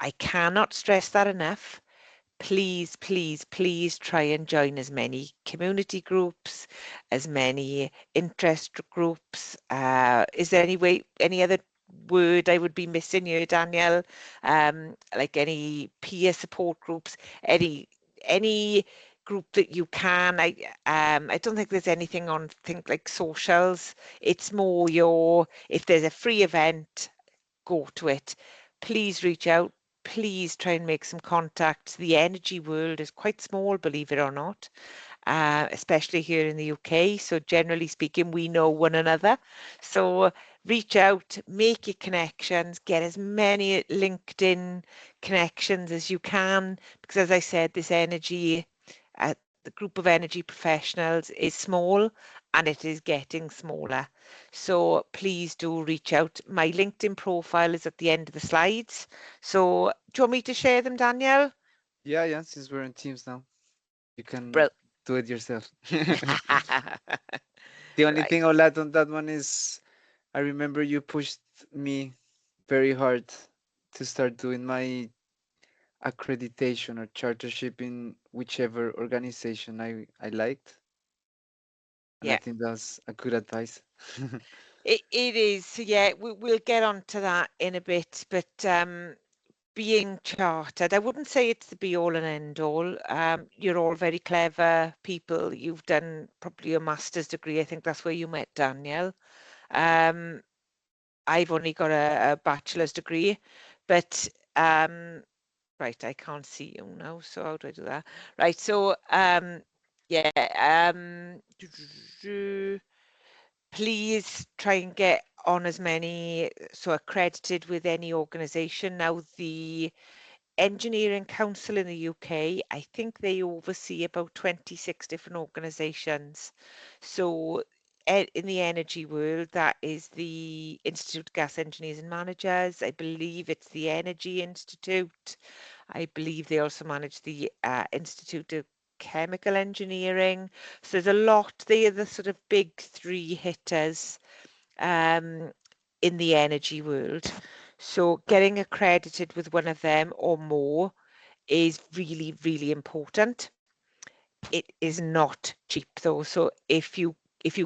I cannot stress that enough. Please, please, please try and join as many community groups, as many interest groups. Is there any other word I would be missing here, Danielle? Like any peer support groups, any group that you can. I don't think there's anything on think like socials. It's more if there's a free event, go to it. Please reach out. Please try and make some contacts. The energy world is quite small, believe it or not, especially here in the UK. So generally speaking, we know one another. So reach out, make your connections, get as many LinkedIn connections as you can, because as I said, the group of energy professionals is small and it is getting smaller. So please do reach out. My LinkedIn profile is at the end of the slides. So do you want me to share them, Danielle? Yeah, yeah, since we're in Teams now, you can Bro. do it yourself. The only Right. thing I'll add on that one is I remember you pushed me very hard to start doing my accreditation or chartership in whichever organization I liked. And I Yeah. think that's a good advice. It is. So yeah, we'll get on to that in a bit, but being chartered, I wouldn't say it's the be all and end all. You're all very clever people. You've done probably a master's degree. I think that's where you met Daniel. Um, I've only got a bachelor's degree, but right, I can't see you now. So how do I do that? Right, so yeah, please try and get on as many, so accredited with any organization. Now, the Engineering Council in the UK, I think they oversee about 26 different organizations. So in the energy world, that is the Institute of Gas Engineers and Managers. I believe it's the Energy Institute. I believe they also manage the Institute of Chemical Engineering. So there's a lot. They are the sort of big three hitters um, in the energy world. So getting accredited with one of them or more is really, really important. It is not cheap though. So if you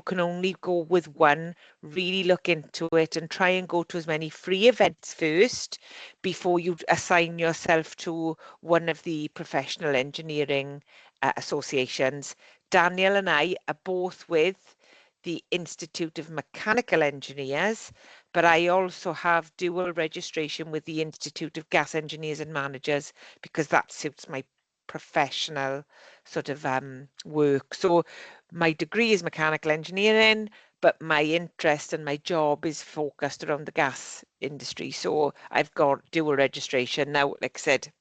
can only go with one, really look into it and try and go to as many free events first before you assign yourself to one of the professional engineering associations. Daniel and I are both with the Institute of Mechanical Engineers, but I also have dual registration with the Institute of Gas Engineers and Managers because that suits my professional sort of work. So my degree is mechanical engineering, but my interest and my job is focused around the gas industry. So I've got dual registration. Now, like I said,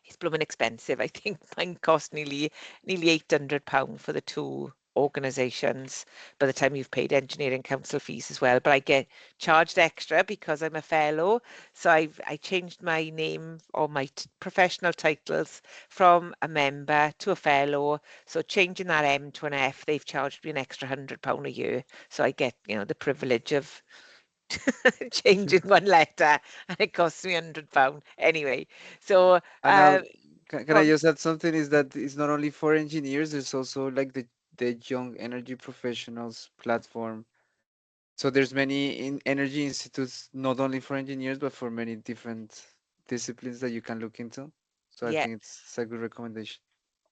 it's blooming expensive. I think mine cost nearly £800 for the two organisations by the time you've paid engineering council fees as well. But I get charged extra because I'm a fellow. So I changed my name or my professional titles from a member to a fellow. So changing that M to an F, they've charged me an extra £100 a year. So I get, the privilege of changing one letter and it costs me £100. Anyway, so And now, can go I on. just add something? Is that it's not only for engineers, there's also like the Young Energy Professionals platform. So there's many energy institutes, not only for engineers, but for many different disciplines that you can look into. So I Yeah, think it's a good recommendation.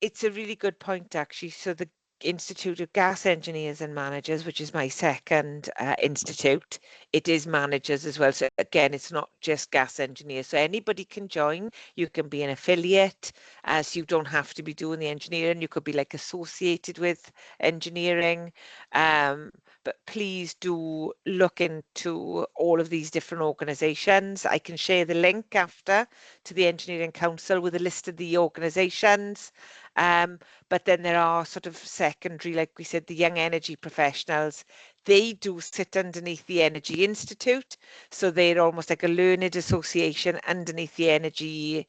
it's a really good point, actually. So the Institute of Gas Engineers and Managers, which is my second institute, it is managers as well. So again, it's not just gas engineers. So anybody can join. You can be an affiliate, as you don't have to be doing the engineering. You could be like associated with engineering. But please do look into all of these different organisations. I can share the link after to the Engineering Council with a list of the organisations. But then there are sort of secondary, like we said, the young energy professionals. They do sit underneath the Energy Institute. So they're almost like a learned association underneath the Energy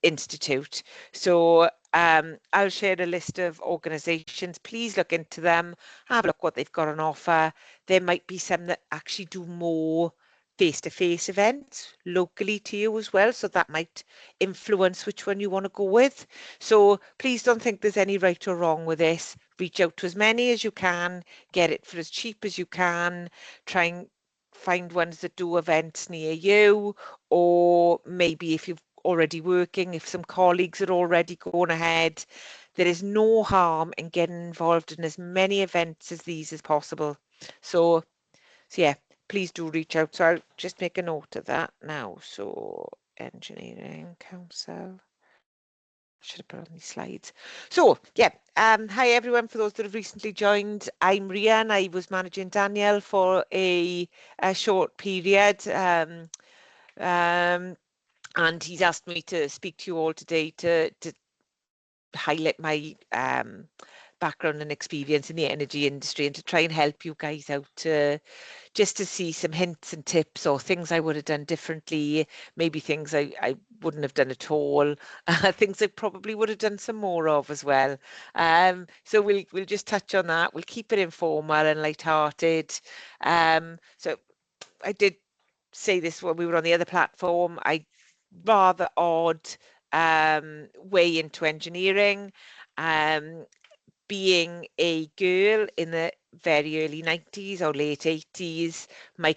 Institute. So I'll share a list of organisations. Please look into them, have a look what they've got on offer. There might be some that actually do more face-to-face events locally to you as well, so that might influence which one you want to go with. So please don't think there's any right or wrong with this. Reach out to as many as you can, get it for as cheap as you can, try and find ones that do events near you, or maybe if you're already working, if some colleagues are already going ahead, there is no harm in getting involved in as many events as these as possible. So yeah, please do reach out. So I'll just make a note of that now. So Engineering Council. Should have put on these slides. So yeah, hi everyone. For those that have recently joined, I'm Rhian. I was managing Daniel for a short period. Um, and he's asked me to speak to you all today to highlight my background and experience in the energy industry and to try and help you guys out just to see some hints and tips or things I would have done differently, maybe things I wouldn't have done at all, things I probably would have done some more of as well. So we'll just touch on that. We'll keep it informal and light-hearted. So I did say this when we were on the other platform. I rather odd way into engineering. Um, Being a girl in the very early 90s or late 80s, my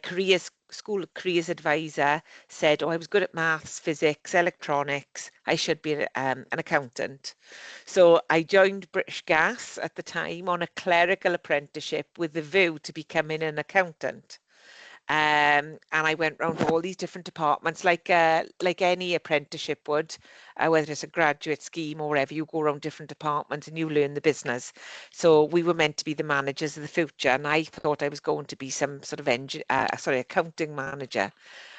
school careers advisor said, oh, I was good at maths, physics, electronics. I should be an accountant. So I joined British Gas at the time on a clerical apprenticeship with the view to becoming an accountant. And I went round all these different departments, like any apprenticeship would, whether it's a graduate scheme or whatever. You go around different departments and you learn the business. So we were meant to be the managers of the future, and I thought I was going to be some sort of accounting manager.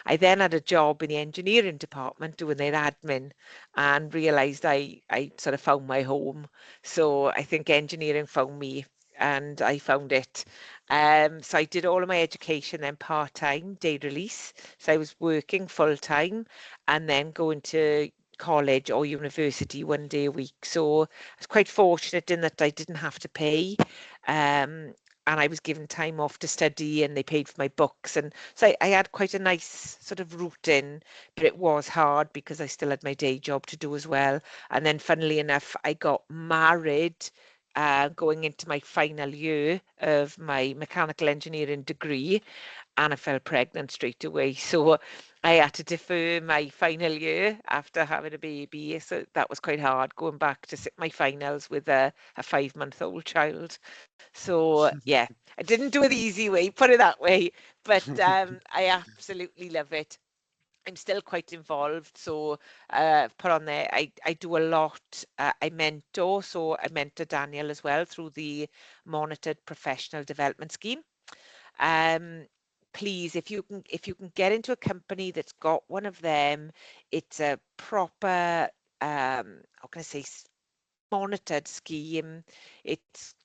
I then had a job in the engineering department doing their admin, and realised I sort of found my home. So I think engineering found me, and I found it. So I did all of my education then part-time, day release. So I was working full-time and then going to college or university 1 day a week. So I was quite fortunate in that I didn't have to pay. And I was given time off to study and they paid for my books. And so I had quite a nice sort of route in, but it was hard because I still had my day job to do as well. And then funnily enough, I got married going into my final year of my mechanical engineering degree, and I fell pregnant straight away. So I had to defer my final year after having a baby. So that was quite hard going back to sit my finals with a 5-month-old child. So yeah, I didn't do it the easy way, put it that way, but I absolutely love it. I'm still quite involved, so put on there. I do a lot. I mentor, so I mentor Daniel as well through the Monitored Professional Development Scheme. Um, Please, if you can get into a company that's got one of them, it's a proper how can I say monitored scheme.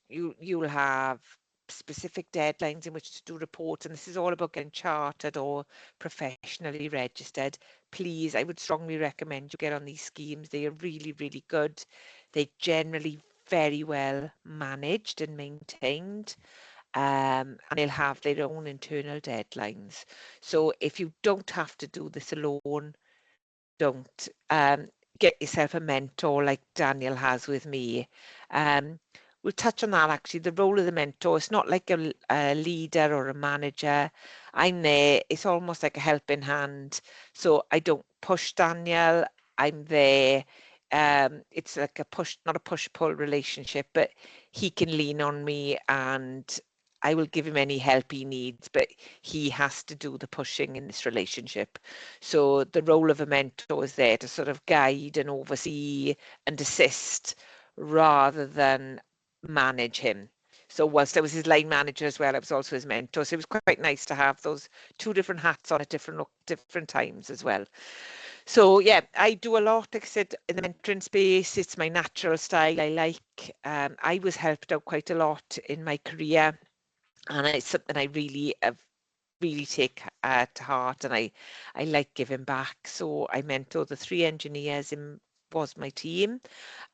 You'll have specific deadlines in which to do reports, and this is all about getting chartered or professionally registered. Please, I would strongly recommend you get on these schemes. They are really, really good. They're generally very well managed and maintained, and they'll have their own internal deadlines. So if you don't have to do this alone, don't. Get yourself a mentor like Daniel has with me. Um, we'll touch on that actually. The role of the mentor, it's not like a leader or a manager. I'm there, it's almost like a helping hand. So I don't push Daniel, I'm there. It's like a push, not a push-pull relationship, but he can lean on me and I will give him any help he needs, but he has to do the pushing in this relationship. So the role of a mentor is there to sort of guide and oversee and assist rather than manage him. So whilst I was his line manager as well, I was also his mentor. So it was quite nice to have those two different hats on at different times as well. So yeah, I do a lot, like I said, in the mentoring space. It's my natural style. I like. I was helped out quite a lot in my career, and it's something I really take to heart, and I like giving back. So I mentor the 3 engineers in was my team.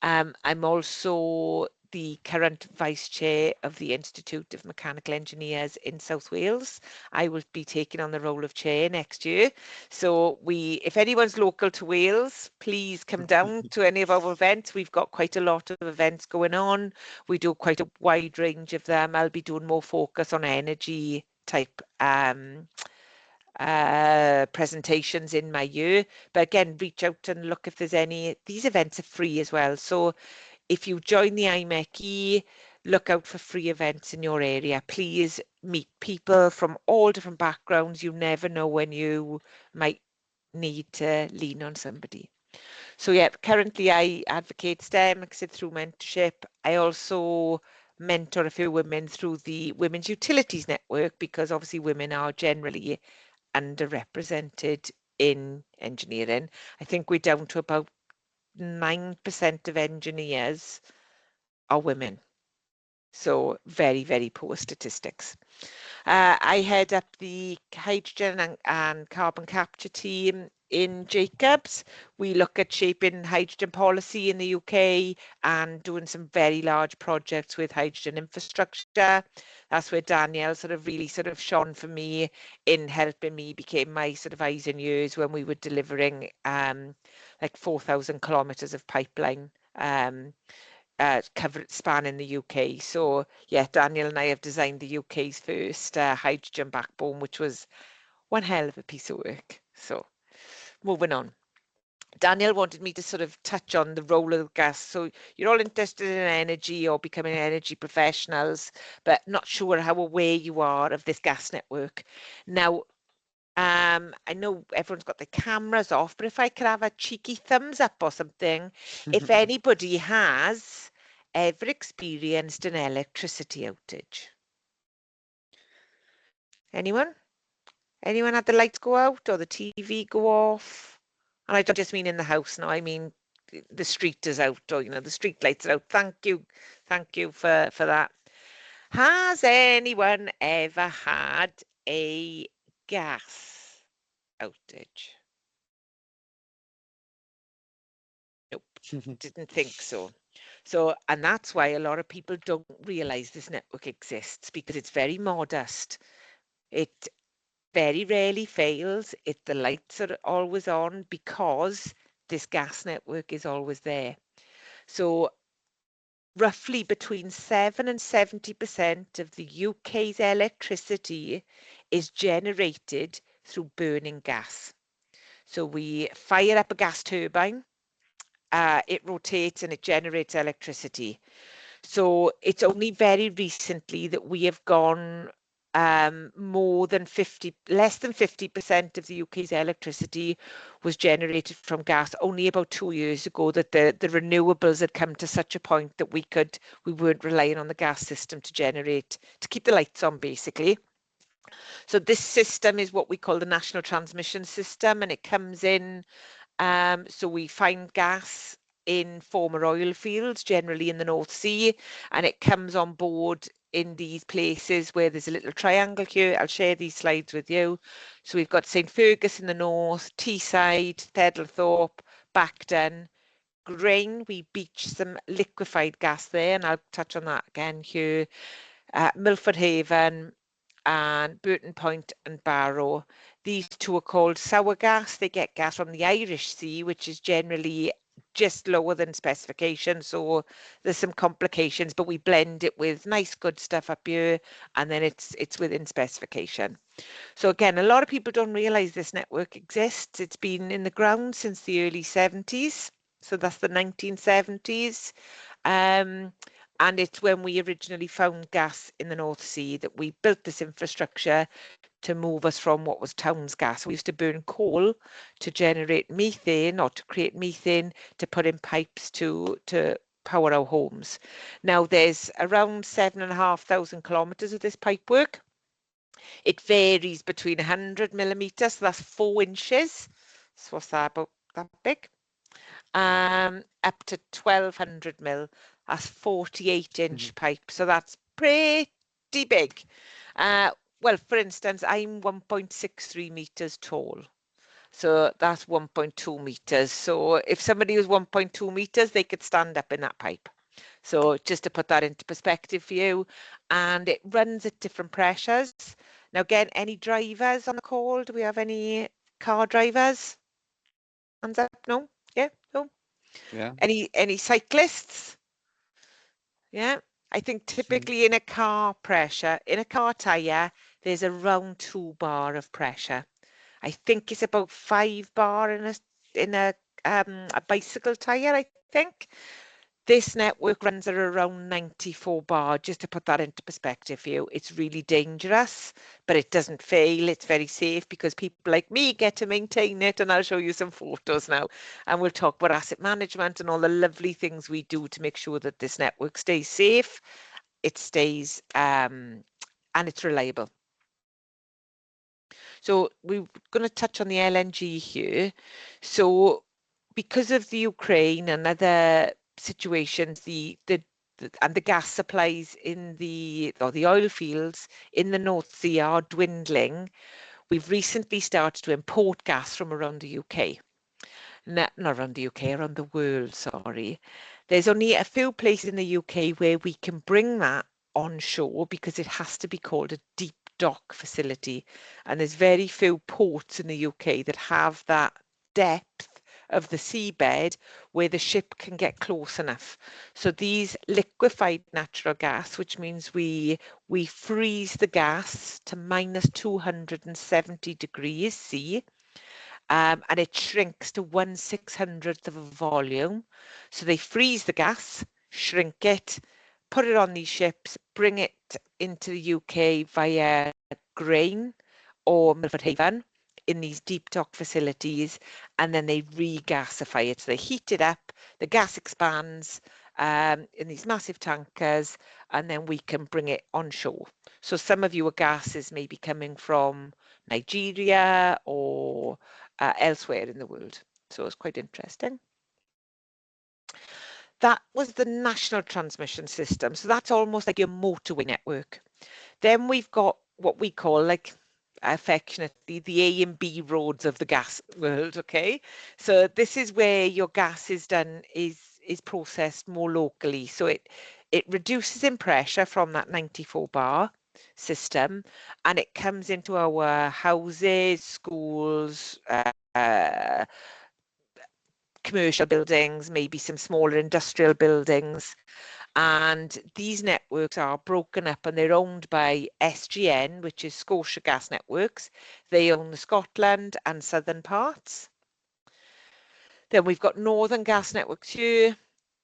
I'm also the current Vice Chair of the Institute of Mechanical Engineers in South Wales. I will be taking on the role of Chair next year. So if anyone's local to Wales, please come down to any of our events. We've got quite a lot of events going on. We do quite a wide range of them. I'll be doing more focus on energy type presentations in my year. But again, reach out and look if there's any. These events are free as well. So if you join the IMechE, look out for free events in your area. Please meet people from all different backgrounds. You never know when you might need to lean on somebody. So yeah, currently I advocate STEM, like I said, through mentorship. I also mentor a few women through the Women's Utilities Network because obviously women are generally underrepresented in engineering. I think we're down to about 9% of engineers are women. So very, very poor statistics. I head up the hydrogen and carbon capture team in Jacobs. We look at shaping hydrogen policy in the UK and doing some very large projects with hydrogen infrastructure. That's where Danielle sort of really sort of shone for me in helping me, became my sort of eyes and ears when we were delivering like 4,000 kilometres of pipeline. Spanning the UK. So yeah, Daniel and I have designed the UK's first hydrogen backbone, which was one hell of a piece of work. So moving on. Daniel wanted me to sort of touch on the role of gas. So you're all interested in energy or becoming energy professionals, but not sure how aware you are of this gas network. Now, I know everyone's got their cameras off, but if I could have a cheeky thumbs up or something, if anybody has ever experienced an electricity outage. Anyone? Anyone had the lights go out or the TV go off? And I don't just mean in the house now, I mean the street is out or, the street lights are out. Thank you. Thank you for that. Has anyone ever had a gas outage? Nope, didn't think so. So, and that's why a lot of people don't realize this network exists because it's very modest. It very rarely fails. The lights are always on because this gas network is always there. So roughly between 7 and 70% of the UK's electricity is generated through burning gas. So we fire up a gas turbine, it rotates and it generates electricity. So it's only very recently that we have gone less than 50% of the UK's electricity was generated from gas. Only about 2 years ago that the renewables had come to such a point that we weren't relying on the gas system to keep the lights on, basically. So this system is what we call the National Transmission System, and it comes in so we find gas in former oil fields, generally in the North Sea, and it comes on board in these places where there's a little triangle here. I'll share these slides with you. So we've got St Fergus in the north, Teesside, Thedlethorpe, Bacton, Grain. We beach some liquefied gas there, and I'll touch on that again here. Milford Haven, and Burton Point and Barrow. These two are called sour gas. They get gas from the Irish Sea, which is generally just lower than specification. So there's some complications, but we blend it with nice good stuff up here, and then it's within specification. So again, a lot of people don't realize this network exists. It's been in the ground since the early 70s. So that's the 1970s. And it's when we originally found gas in the North Sea that we built this infrastructure to move us from what was Towns gas. We used to burn coal to generate methane or to create methane to put in pipes to power our homes. Now there's around 7,500 kilometres of this pipework. It varies between 100 millimetres, so that's 4 inches. So what's that, about that big? Up to 1,200 mil, that's 48-inch pipe. So that's pretty big. Well, for instance, I'm 1.63 meters tall. So that's 1.2 meters. So if somebody was 1.2 meters, they could stand up in that pipe. So just to put that into perspective for you, and it runs at different pressures. Now, again, any drivers on the call? Do we have any car drivers? Hands up? No? Yeah? No? Yeah. Any cyclists? Yeah? I think Mhm. typically in a car pressure, in a car tyre, there's around 2 bar of pressure. I think it's about 5 bar in a bicycle tyre, I think. This network runs at around 94 bar, just to put that into perspective for you. It's really dangerous, but it doesn't fail. It's very safe because people like me get to maintain it, and I'll show you some photos now. And we'll talk about asset management and all the lovely things we do to make sure that this network stays safe, it stays, and it's reliable. So we're going to touch on the LNG here. So because of the Ukraine and other situations, and the gas supplies in the oil fields in the North Sea are dwindling, we've recently started to import gas from around the UK. Not around the UK, around the world, sorry. There's only a few places in the UK where we can bring that onshore because it has to be called a deep dock facility. And there's very few ports in the UK that have that depth of the seabed where the ship can get close enough. So these liquefied natural gas, which means we freeze the gas to minus 270 degrees C, and it shrinks to 1/600th of a volume. So they freeze the gas, shrink it, put it on these ships, bring it into the UK via Grain or Milford Haven in these deep dock facilities, and then they regasify it. So they heat it up, the gas expands in these massive tankers, and then we can bring it onshore. So some of your gas is maybe coming from Nigeria or elsewhere in the world. So it's quite interesting. That was the national transmission system. So that's almost like your motorway network. Then we've got what we call, like, affectionately, the A and B roads of the gas world. Okay, so this is where your gas is processed more locally. So it reduces in pressure from that 94 bar system, and it comes into our houses, schools, commercial buildings, maybe some smaller industrial buildings. And these networks are broken up and they're owned by SGN, which is Scotia Gas Networks. They own the Scotland and southern parts. Then we've got Northern Gas Networks here.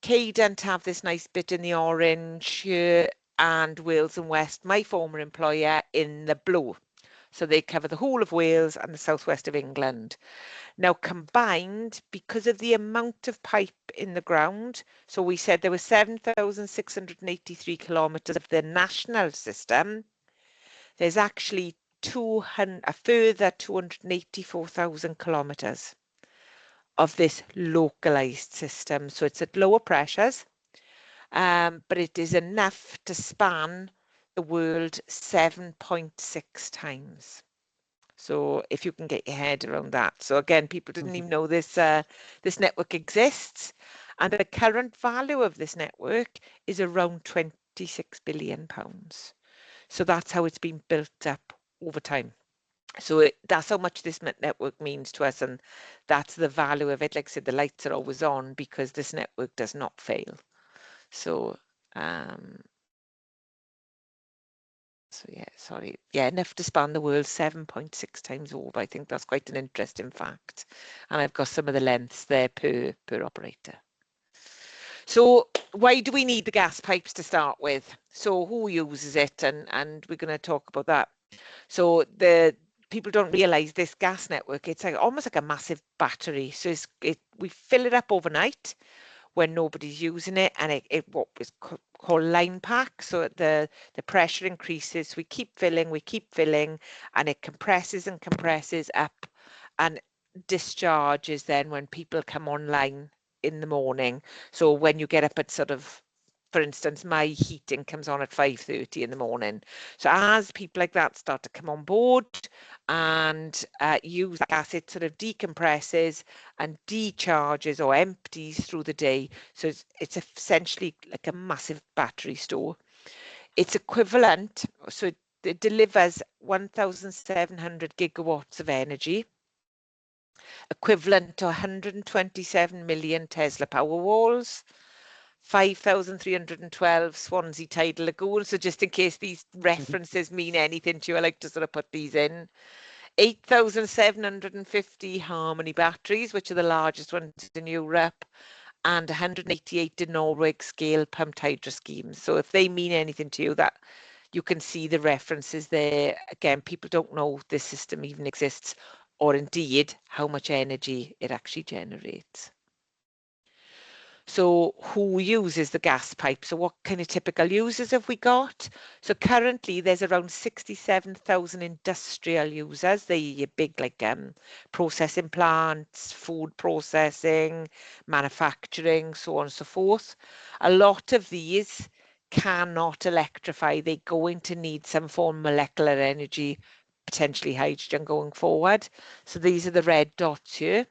Cadent have this nice bit in the orange here, and Wales and West, my former employer, in the blue. So they cover the whole of Wales and the southwest of England. Now, combined, because of the amount of pipe in the ground, so we said there were 7,683 kilometres of the national system, there's actually a further 284,000 kilometres of this localised system. So it's at lower pressures, but it is enough to span the world 7.6 times. So if you can get your head around that. So again, people didn't even know this network exists. And the current value of this network is around £26 billion. So that's how it's been built up over time. So that's how much this network means to us, and that's the value of it. Like I said, the lights are always on because this network does not fail. So um, So yeah, sorry. Yeah, enough to span the world 7.6 times over. I think that's quite an interesting fact. And I've got some of the lengths there per operator. So why do we need the gas pipes to start with? So who uses it? And we're going to talk about that. So the people don't realize this gas network, it's like almost like a massive battery. So we fill it up overnight when nobody's using it, and it what was called line pack. So the pressure increases, we keep filling, and it compresses and compresses up, and discharges then when people come online in the morning. So when you get up at sort of for instance, my heating comes on at 5:30 in the morning. So as people like that start to come on board and use that gas, it sort of decompresses and decharges or empties through the day. So it's essentially like a massive battery store. It's equivalent, so it delivers 1,700 gigawatts of energy, equivalent to 127 million Tesla Powerwalls, 5,312 Swansea tidal lagoons. So just in case these references mean anything to you, I like to sort of put these in. 8,750 Harmony batteries, which are the largest ones in Europe, and 188 de Norweg scale pumped hydro schemes. So if they mean anything to you, that you can see the references there. Again, people don't know this system even exists, or indeed how much energy it actually generates. So who uses the gas pipe? So what kind of typical users have we got? So currently there's around 67,000 industrial users. They're your big like processing plants, food processing, manufacturing, so on and so forth. A lot of these cannot electrify. They're going to need some form of molecular energy, potentially hydrogen going forward. So these are the red dots here.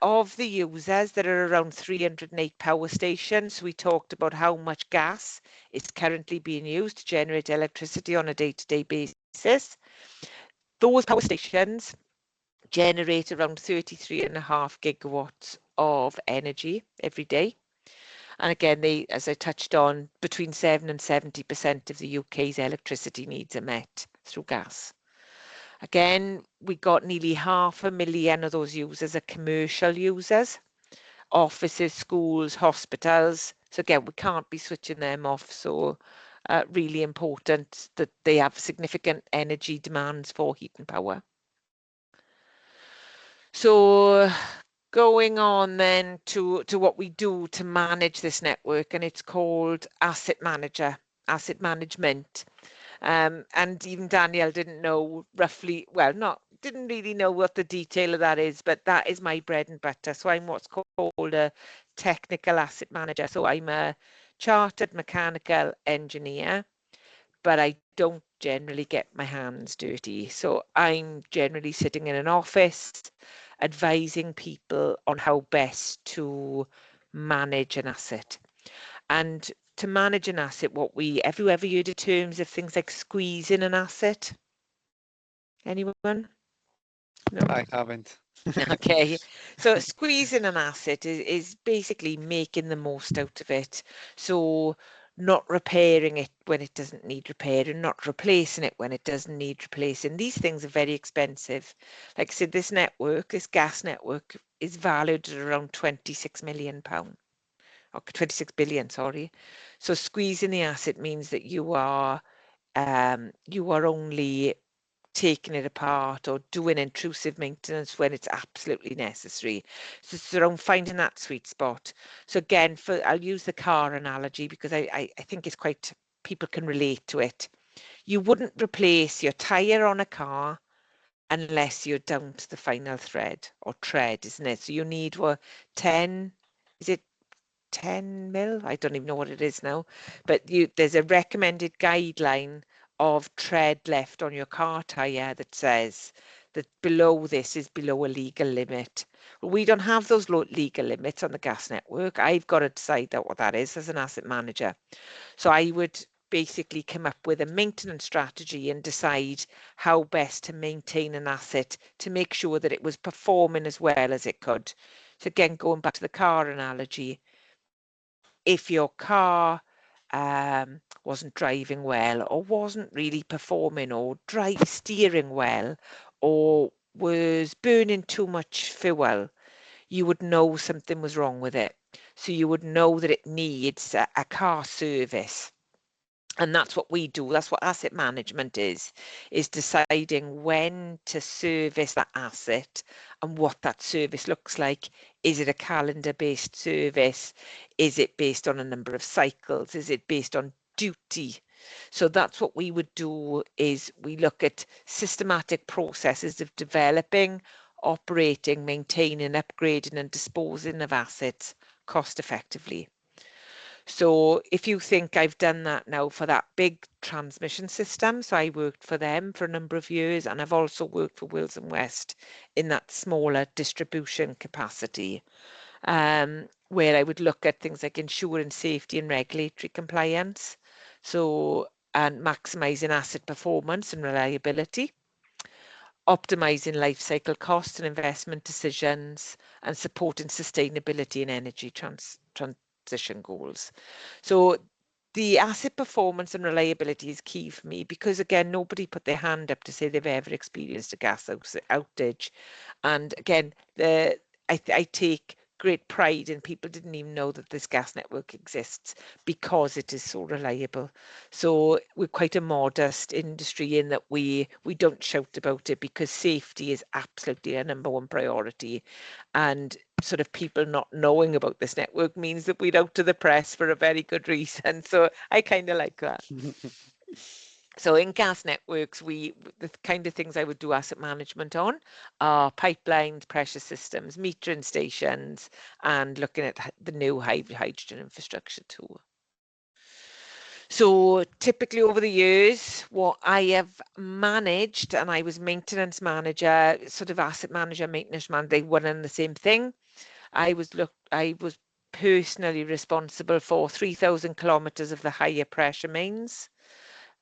Of the users, there are around 308 power stations. We talked about how much gas is currently being used to generate electricity on a day-to-day basis. Those power stations generate around 33.5 gigawatts of energy every day. And again, they, as I touched on, between 7 and 70% of the UK's electricity needs are met through gas. Again, we got nearly 500,000 of those users are commercial users, offices, schools, hospitals. So again, we can't be switching them off. So really important that they have significant energy demands for heat and power. So going on then to what we do to manage this network, and it's called asset management. And even Danielle didn't know roughly, well, didn't really know what the detail of that is, but that is my bread and butter. So I'm what's called a technical asset manager. So I'm a chartered mechanical engineer, but I don't generally get my hands dirty. So I'm generally sitting in an office advising people on how best to manage an asset. And to manage an asset, have you ever heard of terms of things like squeezing an asset? Anyone? No? I haven't. Okay. So squeezing an asset is basically making the most out of it. So not repairing it when it doesn't need repairing, not replacing it when it doesn't need replacing. These things are very expensive. Like I said, this gas network is valued at around £26 million. Or 26 billion, sorry. So squeezing the asset means that you are only taking it apart or doing intrusive maintenance when it's absolutely necessary. So it's around finding that sweet spot. So again, I'll use the car analogy because I think it's quite, people can relate to it. You wouldn't replace your tyre on a car unless you're down to the final thread or tread, isn't it? So you need 10, is it 10 mil? I don't even know what it is now, but there's a recommended guideline of tread left on your car tyre that says that below this is below a legal limit. Well, we don't have those legal limits on the gas network. I've got to decide what that is as an asset manager. So I would basically come up with a maintenance strategy and decide how best to maintain an asset to make sure that it was performing as well as it could. So again, going back to the car analogy, if your car wasn't driving well or wasn't really performing or steering well or was burning too much fuel, you would know something was wrong with it. So you would know that it needs a car service. And that's what we do. That's what asset management is deciding when to service that asset and what that service looks like. Is it a calendar-based service? Is it based on a number of cycles? Is it based on duty? So that's what we would do, is we look at systematic processes of developing, operating, maintaining, upgrading and disposing of assets cost effectively. So if you think I've done that now for that big transmission system, so I worked for them for a number of years, and I've also worked for Wales and West in that smaller distribution capacity, where I would look at things like insurance safety and regulatory compliance, so and maximising asset performance and reliability, optimizing life cycle costs and investment decisions, and supporting sustainability and energy transition goals. So the asset performance and reliability is key for me because, again, nobody put their hand up to say they've ever experienced a gas outage. And again, I take great pride in people didn't even know that this gas network exists because it is so reliable. So we're quite a modest industry in that we don't shout about it because safety is absolutely a number one priority. And sort of people not knowing about this network means that we're out to the press for a very good reason. So I kind of like that. So in gas networks, the kind of things I would do asset management on are pipelines, pressure systems, metering stations, and looking at the new hydrogen infrastructure too. So typically over the years, what I have managed, and I was maintenance manager, sort of asset manager, maintenance manager, they one and the same thing. I was personally responsible for 3,000 kilometers of the higher pressure mains,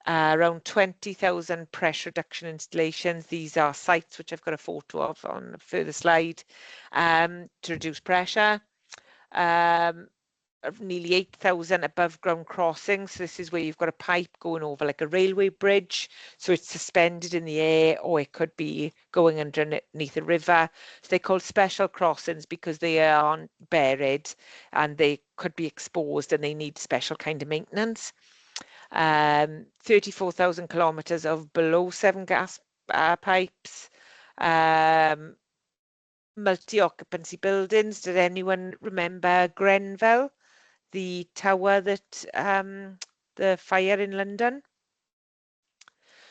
around 20,000 pressure reduction installations. These are sites which I've got a photo of on a further slide, to reduce pressure. Um, of nearly 8,000 above ground crossings. So this is where you've got a pipe going over like a railway bridge. So it's suspended in the air, or it could be going underneath a river. So they're called special crossings because they aren't buried and they could be exposed and they need special kind of maintenance. 34,000 kilometres of below 7 gas pipes. Um, multi-occupancy buildings. Did anyone remember Grenfell, the tower that the fire in London?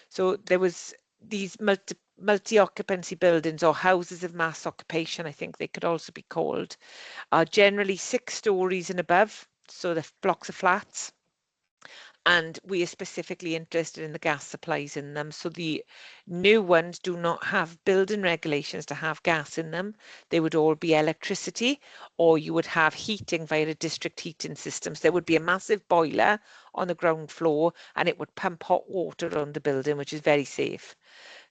So there was these multi-occupancy buildings or houses of mass occupation, I think they could also be called, are generally 6 stories and above. So the blocks of flats. And we are specifically interested in the gas supplies in them. So the new ones do not have building regulations to have gas in them. They would all be electricity, or you would have heating via a district heating system. So there would be a massive boiler on the ground floor and it would pump hot water around the building, which is very safe.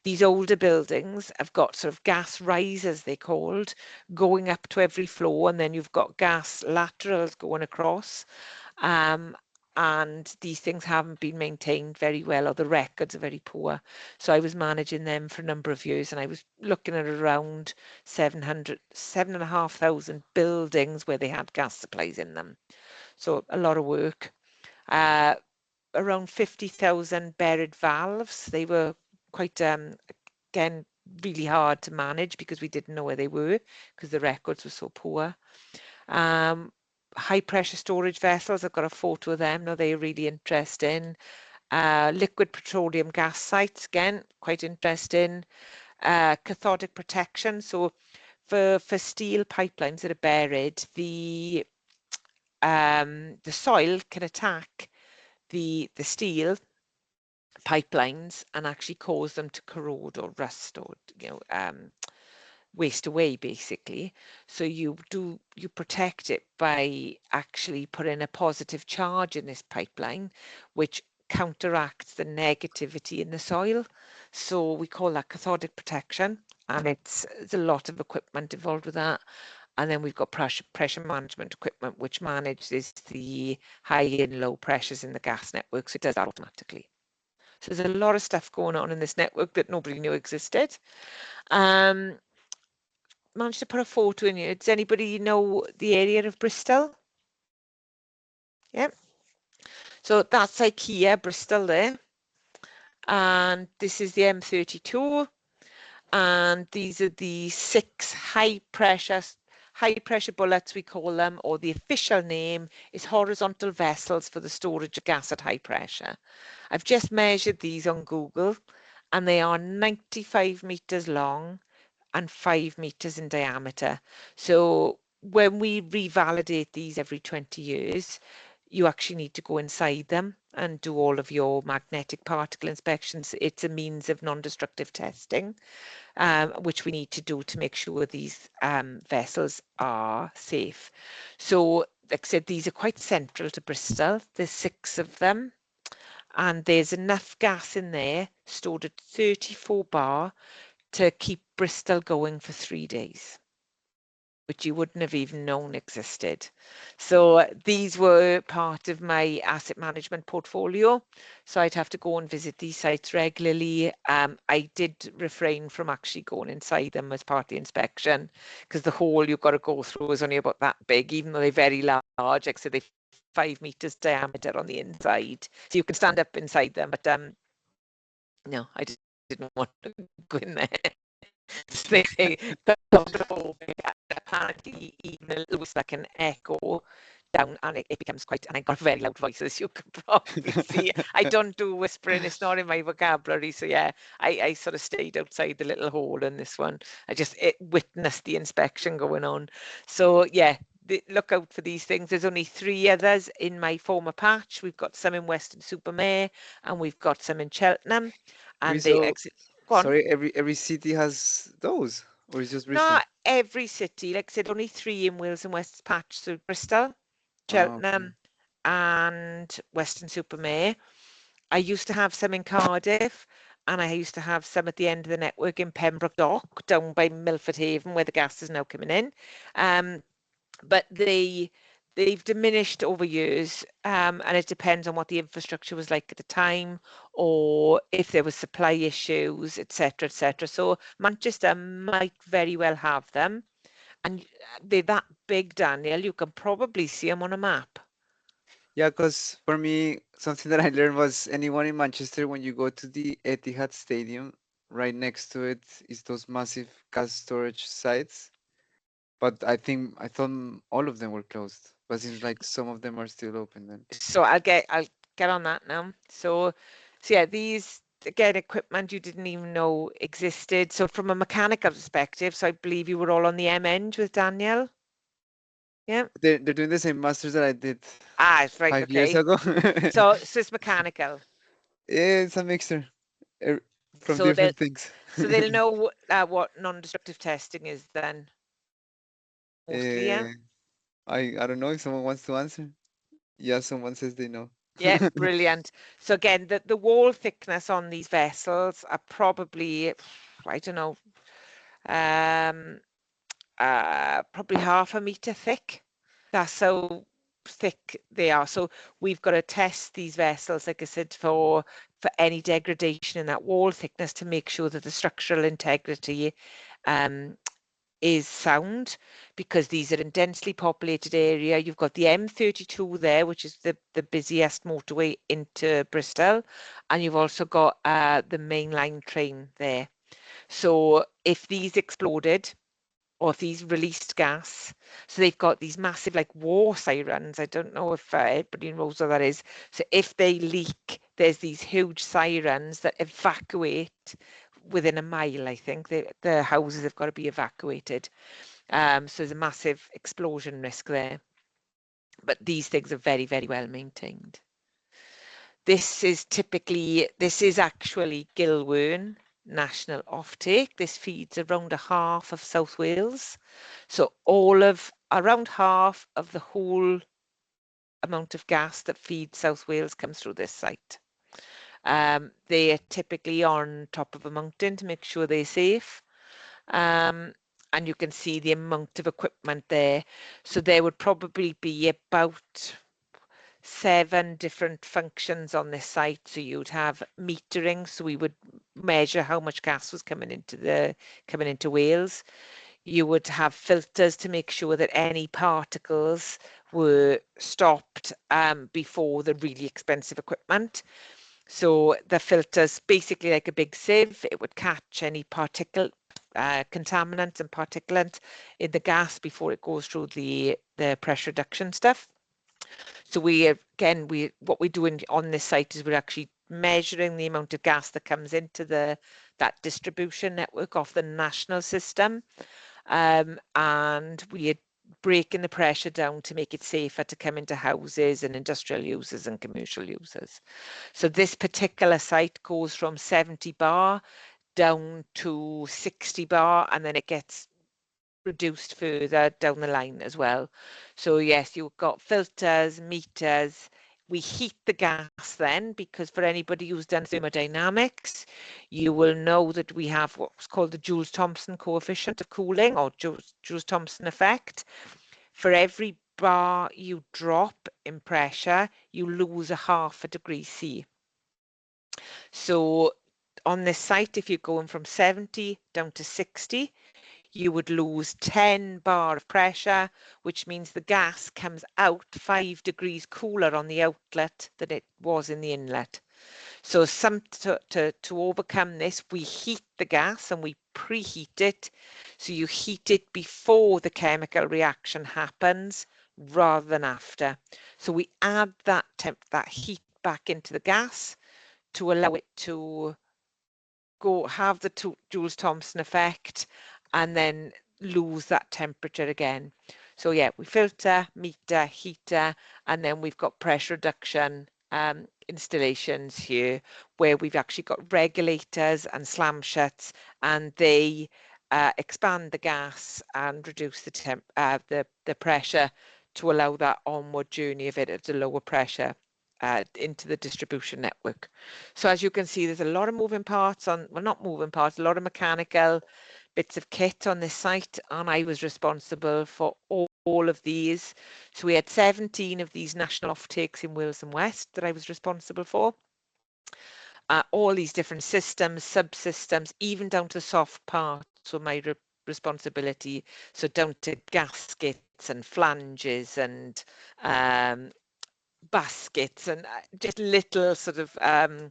These older buildings have got sort of gas risers, they're called, going up to every floor, and then you've got gas laterals going across. Um, and these things haven't been maintained very well, or the records are very poor. So I was managing them for a number of years, and I was looking at around 7,500 buildings where they had gas supplies in them. So a lot of work. Uh, Around 50,000 buried valves. They were quite, again, really hard to manage because we didn't know where they were because the records were so poor. Um, High pressure storage vessels, I've got a photo of them. Now they're really interesting. Liquid petroleum gas sites, again, quite interesting. Cathodic protection. So for steel pipelines that are buried, the soil can attack the steel pipelines and actually cause them to corrode or rust or waste away basically. So you protect it by actually putting a positive charge in this pipeline, which counteracts the negativity in the soil. So we call that cathodic protection, and it's a lot of equipment involved with that. And then we've got pressure management equipment, which manages the high and low pressures in the gas network. So it does that automatically. So there's a lot of stuff going on in this network that nobody knew existed. Um, Managed to put a photo in here. Does anybody know the area of Bristol? Yeah. So that's IKEA, Bristol there. And this is the M32. And these are the 6 high pressure bullets we call them, or the official name is horizontal vessels for the storage of gas at high pressure. I've just measured these on Google and they are 95 meters long and 5 meters in diameter. So when we revalidate these every 20 years, you actually need to go inside them and do all of your magnetic particle inspections. It's a means of non-destructive testing, which we need to do to make sure these vessels are safe. So, like I said, these are quite central to Bristol. There's 6 of them, and there's enough gas in there stored at 34 bar to keep Bristol going for 3 days, which you wouldn't have even known existed. So these were part of my asset management portfolio. So I'd have to go and visit these sites regularly. I did refrain from actually going inside them as part of the inspection, because the hole you've got to go through is only about that big, even though they're very large. Like I said, they're 5 meters diameter on the inside. So you can stand up inside them, but no, I didn't want to go in there. They apparently even a little whisper can echo down, and it becomes quite, and I got very loud voices, you can probably see. I don't do whispering, it's not in my vocabulary. So yeah, I sort of stayed outside the little hole in this one. I witnessed the inspection going on. So yeah, look out for these things. There's only 3 others in my former patch. We've got some in Weston-super-Mare, and we've got some in Cheltenham, Wait, and they so exit. Go on. sorry, every city has those, or is just Bristol? Not every city, like I said, only 3 in Wales and West Patch. So Bristol, Oh, okay. Cheltenham, and Weston-super-Mare. I used to have some in Cardiff, and I used to have some at the end of the network in Pembroke Dock, down by Milford Haven, where the gas is now coming in. Um, but they've diminished over years, and it depends on what the infrastructure was like at the time, or if there was supply issues, etc., etc. So Manchester might very well have them, and they're that big, Daniel. You can probably see them on a map. Yeah, because for me, something that I learned was anyone in Manchester, when you go to the Etihad Stadium, right next to it is those massive gas storage sites. But I thought all of them were closed, but seems like some of them are still open then. So I'll get on that now. So yeah, these again equipment you didn't even know existed. So from a mechanical perspective, so I believe you were all on the M end with Daniel. Yeah. They're doing the same masters that I did Ah, it's right. 5 years Okay. ago. So it's mechanical. Yeah, it's a mixture er, from So different things. they'll know what non-destructive testing is then, mostly. Yeah. Eh, I don't know if someone wants to answer. Yeah, someone says they know. Yeah, brilliant. So again, the wall thickness on these vessels are probably, I don't know, um, probably half a meter thick. That's how thick they are. So we've got to test these vessels, like I said, for any degradation in that wall thickness to make sure that the structural integrity um, is sound, because these are in densely populated area. You've got the M32 there, which is the busiest motorway into Bristol, and you've also got the mainline train there. So if these exploded, or if these released gas, so they've got these massive like war sirens. I don't know if everybody knows what that is. So if they leak, there's these huge sirens that evacuate within a mile. I think the houses have got to be evacuated. So there's a massive explosion risk there. But these things are very, very well maintained. This is actually Gilwern national offtake. This feeds around a half of South Wales. So around half of the whole amount of gas that feeds South Wales comes through this site. They are typically on top of a mountain to make sure they're safe. And you can see the amount of equipment there. So there would probably be about 7 different functions on this site. So you'd have metering, so we would measure how much gas was coming into Wales. You would have filters to make sure that any particles were stopped before the really expensive equipment. So the filter's basically like a big sieve. It would catch any contaminant and particulate in the gas before it goes through the pressure reduction stuff. So what we're doing on this site is we're actually measuring the amount of gas that comes into that distribution network of the national system, and we breaking the pressure down to make it safer to come into houses and industrial users and commercial users. So this particular site goes from 70 bar down to 60 bar, and then it gets reduced further down the line as well. So yes, you've got filters, meters. We heat the gas then, because for anybody who's done thermodynamics, you will know that we have what's called the Joule-Thomson coefficient of cooling, or Joule-Thomson effect. For every bar you drop in pressure, you lose a half a degree C. So on this site, if you're going from 70 down to 60, you would lose 10 bar of pressure, which means the gas comes out 5 degrees cooler on the outlet than it was in the inlet. So to overcome this, we heat the gas and we preheat it. So you heat it before the chemical reaction happens rather than after. So we add that heat back into the gas to allow it to have the Joule-Thomson effect and then lose that temperature again. So yeah, we filter, meter, heater, and then we've got pressure reduction installations here where we've actually got regulators and slam shuts, and they expand the gas and reduce the pressure to allow that onward journey of it at a lower pressure into the distribution network. So as you can see, there's a lot of moving parts on, well, not moving parts, a lot of mechanical bits of kit on this site, and I was responsible for all of these. So we had 17 of these national offtakes in Wales and West that I was responsible for. All these different systems, subsystems, even down to soft parts were my responsibility. So down to gaskets and flanges and baskets and just little sort of I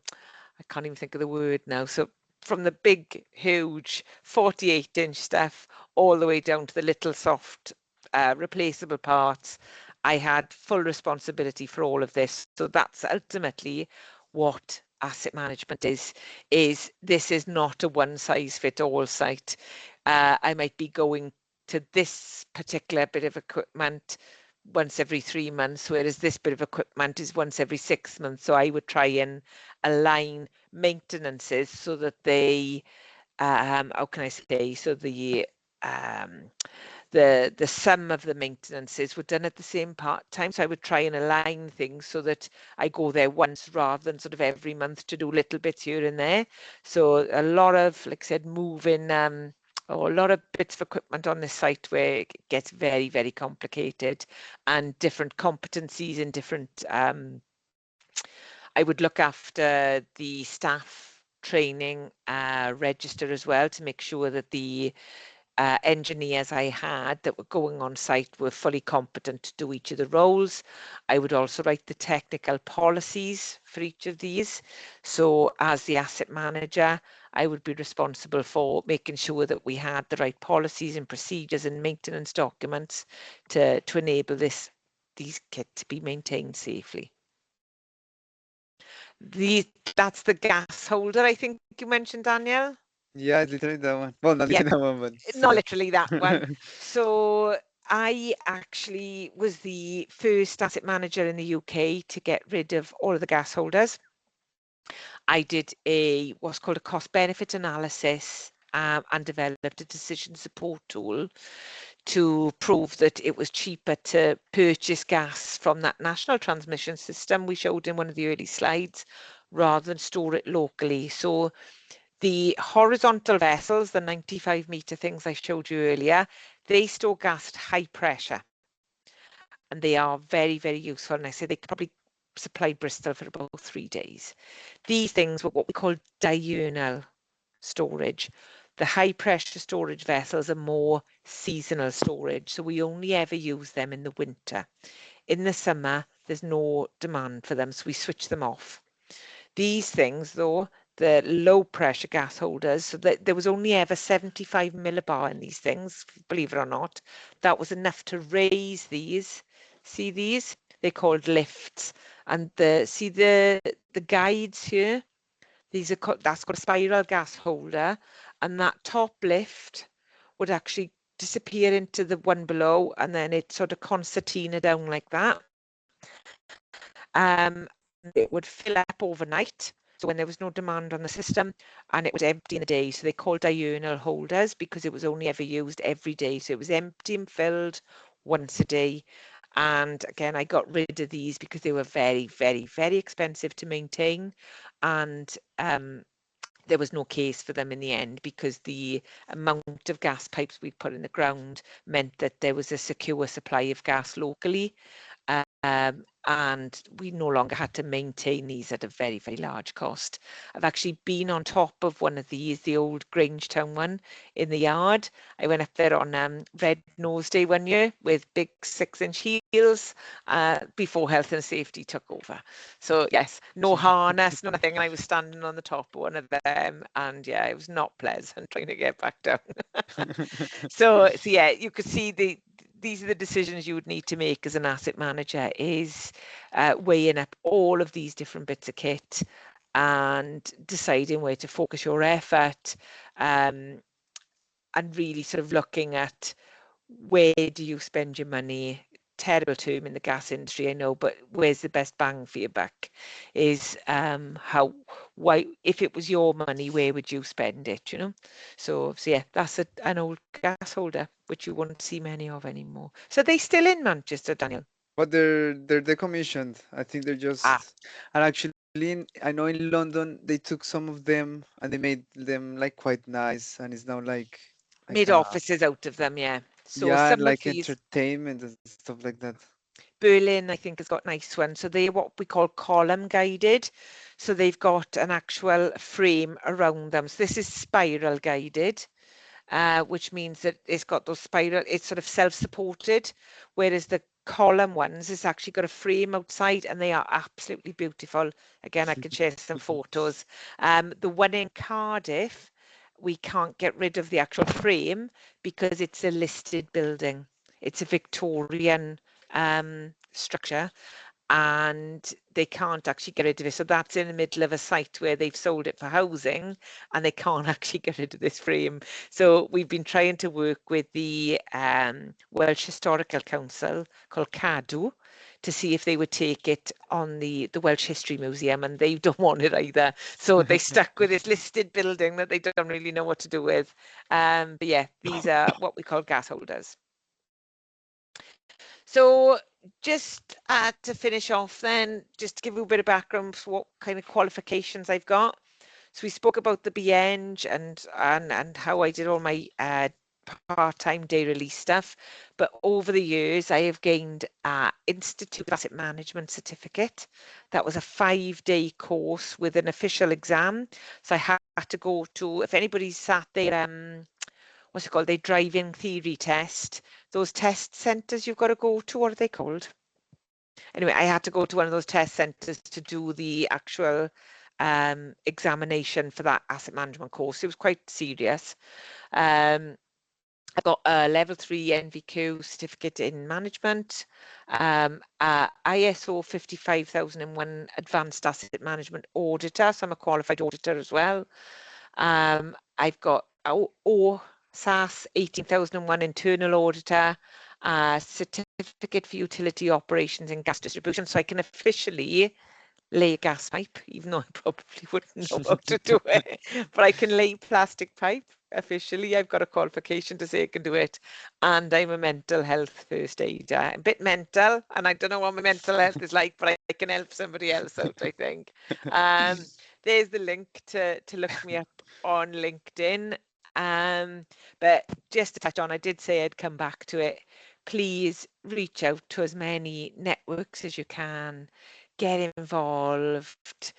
can't even think of the word now. So from the big, huge 48-inch stuff all the way down to the little soft replaceable parts, I had full responsibility for all of this. So that's ultimately what asset management is this is not a one size fit all site. I might be going to this particular bit of equipment once every 3 months, whereas this bit of equipment is once every 6 months. So I would try and align maintenances so that they, how can I say, so um, the sum of the maintenances were done at the same time. So I would try and align things so that I go there once rather than sort of every month to do little bits here and there. So a lot of, like I said, moving or a lot of bits of equipment on this site where it gets very, very complicated, and different competencies and different, I would look after the staff training register as well to make sure that the engineers I had that were going on site were fully competent to do each of the roles. I would also write the technical policies for each of these. So as the asset manager, I would be responsible for making sure that we had the right policies and procedures and maintenance documents to enable these kits to be maintained safely. That's the gas holder, I think you mentioned, Danielle. Yeah, it's literally that one. Well, not Yeah, literally that one, but not similar. literally that one. So I actually was the first asset manager in the UK to get rid of all of the gas holders. I did what's called a cost benefit analysis and developed a decision support tool to prove that it was cheaper to purchase gas from that national transmission system we showed in one of the early slides rather than store it locally. So the horizontal vessels, the 95-meter things I showed you earlier, they store gas at high pressure, and they are very, very useful. And I say they could probably supply Bristol for about 3 days. These things were what we call diurnal storage. The high pressure storage vessels are more seasonal storage, so we only ever use them in the winter. In the summer, there's no demand for them, so we switch them off. These things, though, the low pressure gas holders, so that there was only ever 75 millibar in these things, believe it or not. That was enough to raise these. See these? They're called lifts. And the guides here, these are that's got a spiral gas holder, and that top lift would actually disappear into the one below, and then it sort of concertina down like that. And it would fill up overnight. So when there was no demand on the system, and it was empty in the day. So they called diurnal holders because it was only ever used every day. So it was empty and filled once a day. And again, I got rid of these because they were very, very, very expensive to maintain. And there was no case for them in the end because the amount of gas pipes we put in the ground meant that there was a secure supply of gas locally. And we no longer had to maintain these at a very, very large cost. I've actually been on top of one of these, the old Grangetown one in the yard. I went up there on Red Nose Day one year with big 6-inch heels before health and safety took over. So yes, no harness, no nothing. And I was standing on the top of one of them, and yeah, it was not pleasant trying to get back down. So yeah, you could see these are the decisions you would need to make as an asset manager, is weighing up all of these different bits of kit and deciding where to focus your effort, um, and really sort of looking at where do you spend your money. Terrible term in the gas industry, I know, but where's the best bang for your buck? Is why, if it was your money, where would you spend it? So yeah, that's an old gas holder which you won't see many of anymore. So they still in Manchester, Daniel? But they're decommissioned. I think they're Ah, just, and actually I know in London they took some of them and they made them like quite nice, and it's now like made offices out of them, yeah. So yeah, and some of like these, entertainment and stuff like that. Berlin, I think, has got nice ones. So they're what we call column guided. So they've got an actual frame around them. So this is spiral guided, which means that it's got those spiral, it's sort of self-supported, whereas the column ones, it's actually got a frame outside, and they are absolutely beautiful. Again, I can share some photos. The one in Cardiff, we can't get rid of the actual frame because it's a listed building. It's a Victorian structure, and they can't actually get rid of it. So that's in the middle of a site where they've sold it for housing, and they can't actually get rid of this frame. So we've been trying to work with the Welsh Historical Council, called CADW, to see if they would take it on the Welsh History Museum, and they don't want it either. So they stuck with this listed building that they don't really know what to do with. But yeah, these are what we call gas holders. So just to finish off then, just to give you a bit of background for what kind of qualifications I've got. So we spoke about the BEng and how I did all my part-time day release stuff. But over the years, I have gained Institute Asset Management certificate. That was a 5-day course with an official exam. So I had to go to, if anybody's sat there, what's it called? They driving theory test. Those test centres you've got to go to, what are they called? Anyway, I had to go to one of those test centres to do the actual examination for that asset management course. It was quite serious. Um, I got a level 3 NVQ certificate in management, ISO 55001 advanced asset management auditor. So I'm a qualified auditor as well. I've got SAS 18001 internal auditor, certificate for utility operations and gas distribution. So I can officially lay a gas pipe, even though I probably wouldn't know how to do it. But I can lay plastic pipe officially. I've got a qualification to say I can do it. And I'm a mental health first aider. I'm a bit mental, and I don't know what my mental health is like, but I can help somebody else out, I think. Um, there's the link to look me up on LinkedIn. But just to touch on, I did say I'd come back to it. Please reach out to as many networks as you can, get involved.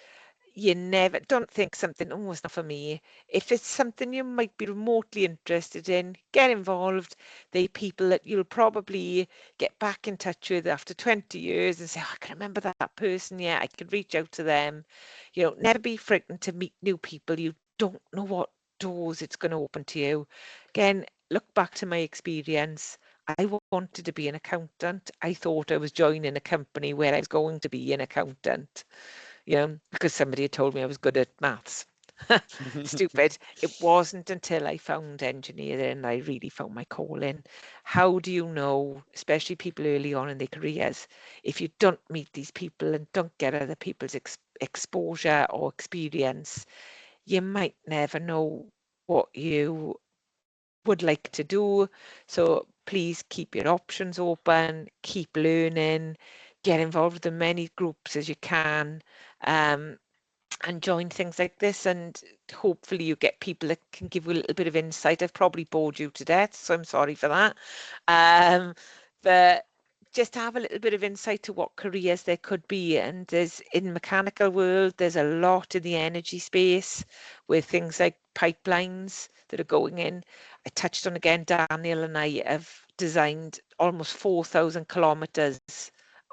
You never, don't think something, oh, it's not for me. If it's something you might be remotely interested in, get involved. They're people that you'll probably get back in touch with after 20 years and say, oh, I can remember that person. Yeah, I could reach out to them. Never be frightened to meet new people. You don't know what doors it's going to open to you. Again, look back to my experience. I wanted to be an accountant. I thought I was joining a company where I was going to be an accountant, because somebody had told me I was good at maths. Stupid. It wasn't until I found engineering I really found my calling. How do you know, especially people early on in their careers, if you don't meet these people and don't get other people's exposure or experience, you might never know what you would like to do. So please keep your options open, keep learning, get involved with as many groups as you can. Um, and join things like this, and hopefully you get people that can give you a little bit of insight. I've probably bored you to death, so I'm sorry for that. Um, but just to have a little bit of insight to what careers there could be. And there's in mechanical world, there's a lot in the energy space with things like pipelines that are going in. I touched on again, Daniel and I have designed almost 4,000 kilometers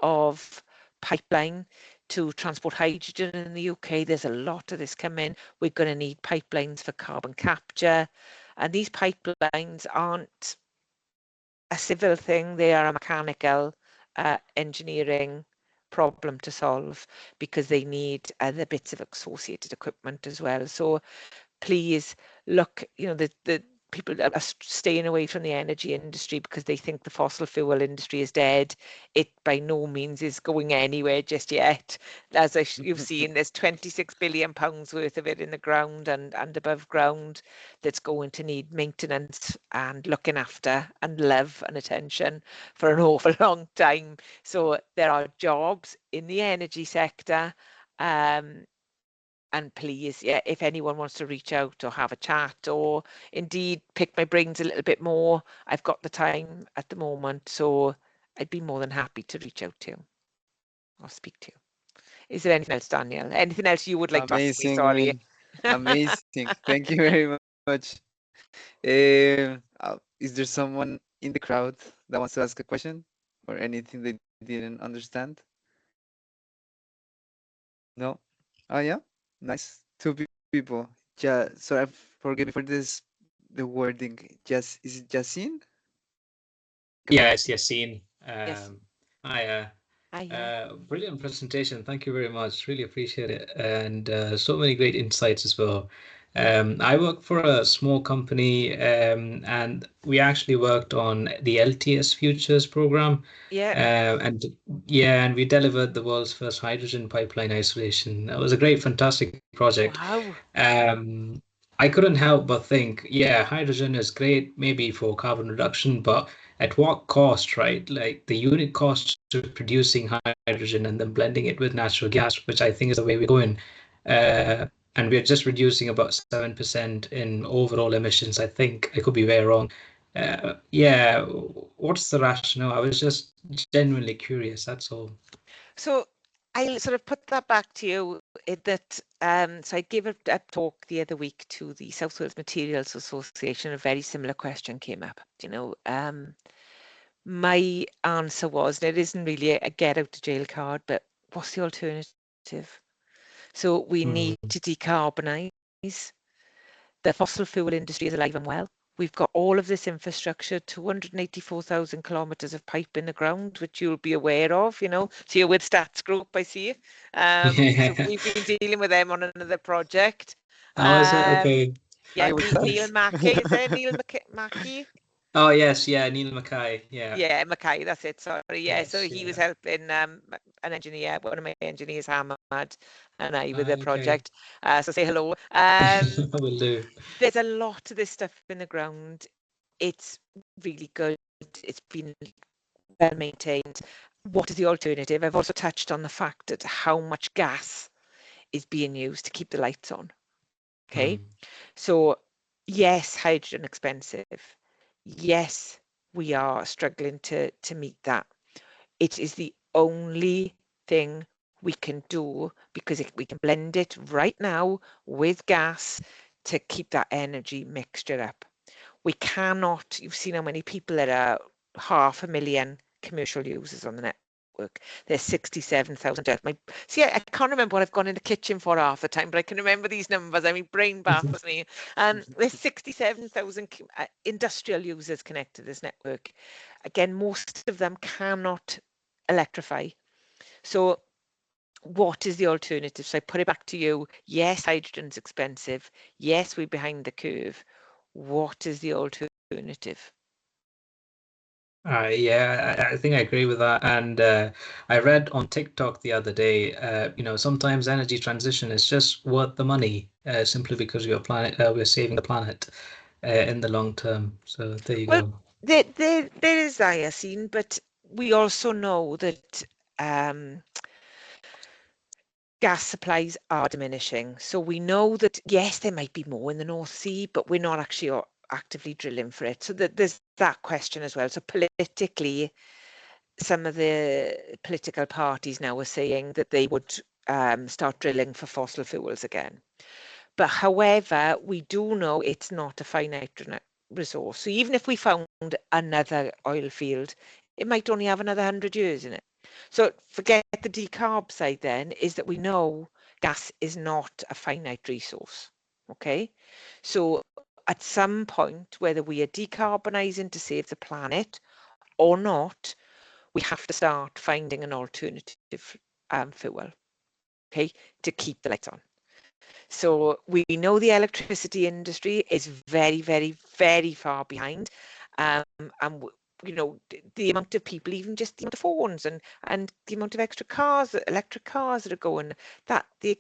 of pipeline to transport hydrogen in the UK. There's a lot of this coming. We're going to need pipelines for carbon capture. And these pipelines aren't a civil thing, they are a mechanical engineering problem to solve because they need other bits of associated equipment as well. So please look, the people are staying away from the energy industry because they think the fossil fuel industry is dead. It by no means is going anywhere just yet. As you've seen, there's 26 billion pounds worth of it in the ground and above ground that's going to need maintenance and looking after and love and attention for an awful long time. So there are jobs in the energy sector. And please, yeah, if anyone wants to reach out or have a chat or indeed pick my brains a little bit more, I've got the time at the moment, so I'd be more than happy to reach out to you or speak to you. Is there anything else, Daniel? Anything else you would like to ask me? Amazing, Sorry. Rhian. Amazing. Thank you very much. Is there someone in the crowd that wants to ask a question or anything they didn't understand? No? Oh, yeah? Nice. Two people. Ja, so I forget before this the wording. Is it Yasin? Yeah, it's Yassine. Yes. Hi, Hiya. brilliant presentation. Thank you very much. Really appreciate it. And so many great insights as well. I work for a small company, and we actually worked on the LTS Futures program. Yeah. And yeah, and we delivered the world's first hydrogen pipeline isolation. It was a great, fantastic project. Wow. I couldn't help but think, yeah, hydrogen is great maybe for carbon reduction, but at what cost, right? Like the unit cost of producing hydrogen and then blending it with natural gas, which I think is the way we're going. And we're just reducing about 7% in overall emissions. I think I could be very wrong. Yeah, what's the rationale? I was just genuinely curious, that's all. So I'll sort of put that back to you that so I gave a talk the other week to the South Wales Materials Association. A very similar question came up. My answer was, and it isn't really a get out of jail card, but what's the alternative? So we need Mm. to decarbonise. The fossil fuel industry is alive and well. We've got all of this infrastructure, 284,000 kilometres of pipe in the ground, which you'll be aware of, So you're with Stats Group, I see. So Yeah. we've been dealing with them on another project. How is it? Um, Okay. yeah, Hi, what's Neil that? Mackey, is there Neil Mackey? Oh yes, yeah, Neil Mackay. Yeah. Yeah, Mackay, that's it. Sorry. Yeah, so Yes, he was yeah. helping an engineer, one of my engineers, Hamad, and I with the Okay. project. So say hello. Will do. There's a lot of this stuff in the ground. It's really good. It's been well maintained. What is the alternative? I've also touched on the fact that how much gas is being used to keep the lights on. Okay. Mm. So yes, hydrogen expensive. Yes, we are struggling to meet that. It is the only thing we can do because we can blend it right now with gas to keep that energy mixture up. We cannot, you've seen how many people there are, 500,000 commercial users on the network. There's 67,000 see, I can't remember what I've gone in the kitchen for half the time, but I can remember these numbers. I mean, brain baffles me. There's 67,000 industrial users connected to this network. Again, most of them cannot electrify. So what is the alternative? So I put it back to you. Yes, hydrogen's expensive. Yes, we're behind the curve. What is the alternative? Yeah, I think I agree with that. And I read on TikTok the other day, sometimes energy transition is just worth the money, simply because we're saving the planet, in the long term. So there you Well, go. there is iocene, but we also know that gas supplies are diminishing. So we know that, yes, there might be more in the North Sea, but we're not actually actively drilling for it. So there's that question as well. So politically, some of the political parties now are saying that they would start drilling for fossil fuels again. But however, we do know it's not a finite resource. So even if we found another oil field, it might only have another 100 years in it. So forget the decarb side then, is that we know gas is not a finite resource. Okay. So at some point, whether we are decarbonising to save the planet or not, we have to start finding an alternative fuel, okay, to keep the lights on. So we know the electricity industry is very, very, very far behind. And the amount of people, even just the amount of phones and the amount of extra cars, electric cars that are going, that the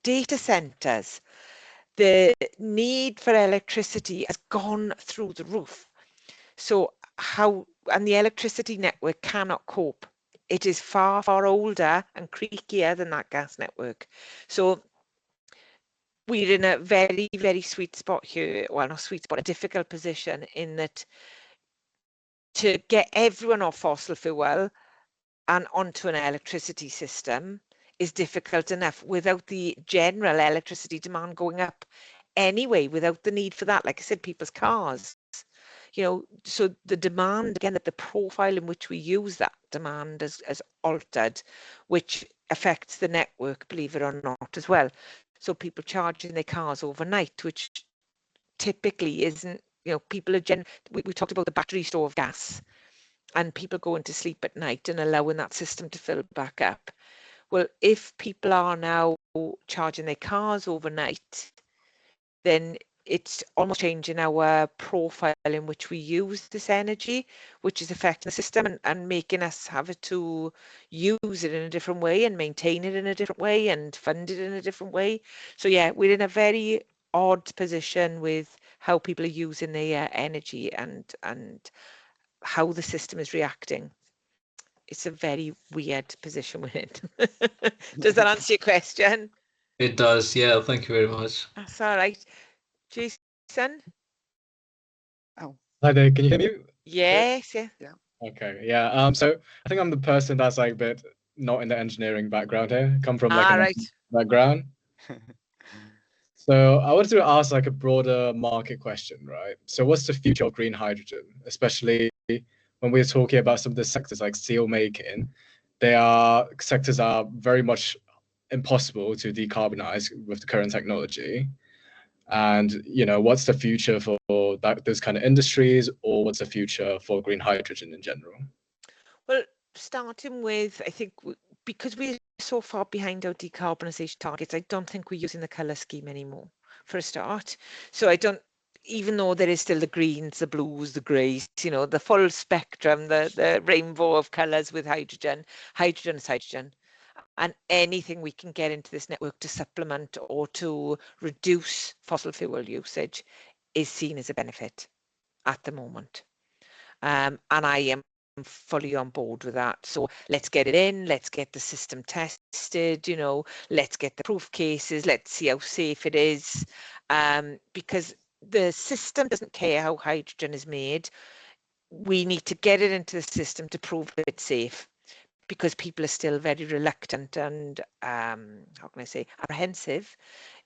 data centers, the need for electricity has gone through the roof. So and the electricity network cannot cope. It is far, far older and creakier than that gas network. So we're in a very, very sweet spot here. Well, not sweet spot, a difficult position in that to get everyone off fossil fuel and onto an electricity system is difficult enough without the general electricity demand going up anyway, without the need for that. Like I said, people's cars, so the demand, again, that the profile in which we use that demand has altered, which affects the network, believe it or not, as well. So people charging their cars overnight, which typically isn't, people are we talked about the battery store of gas and people going to sleep at night and allowing that system to fill back up. Well, if people are now charging their cars overnight, then it's almost changing our profile in which we use this energy, which is affecting the system and making us have to use it in a different way and maintain it in a different way and fund it in a different way. So yeah, we're in a very odd position with how people are using their energy and how the system is reacting. It's a very weird position we're in. Does that answer your question? It does. Yeah. Thank you very much. That's all right. Jason? Oh, Hi there, can you hear me? Okay. Yes, yeah. yeah. Okay, yeah. So I think I'm the person that's like a bit not in the engineering background here. Come from like All an right. engineering background. So I wanted to ask like a broader market question, right? So what's the future of green hydrogen, especially when we're talking about some of the sectors like steel making? Sectors are very much impossible to decarbonize with the current technology. And what's the future for those kind of industries, or what's the future for green hydrogen in general? Well, starting with, I think because we're so far behind our decarbonisation targets, I don't think we're using the colour scheme anymore for a start. So I don't, even though there is still the greens, the blues, the greys, the full spectrum, the rainbow of colours with hydrogen. Hydrogen is hydrogen. And anything we can get into this network to supplement or to reduce fossil fuel usage is seen as a benefit at the moment. And I am fully on board with that. So let's get it in, let's get the system tested, let's get the proof cases, let's see how safe it is. Because the system doesn't care how hydrogen is made. We need to get it into the system to prove it's safe, because people are still very reluctant and, how can I say, apprehensive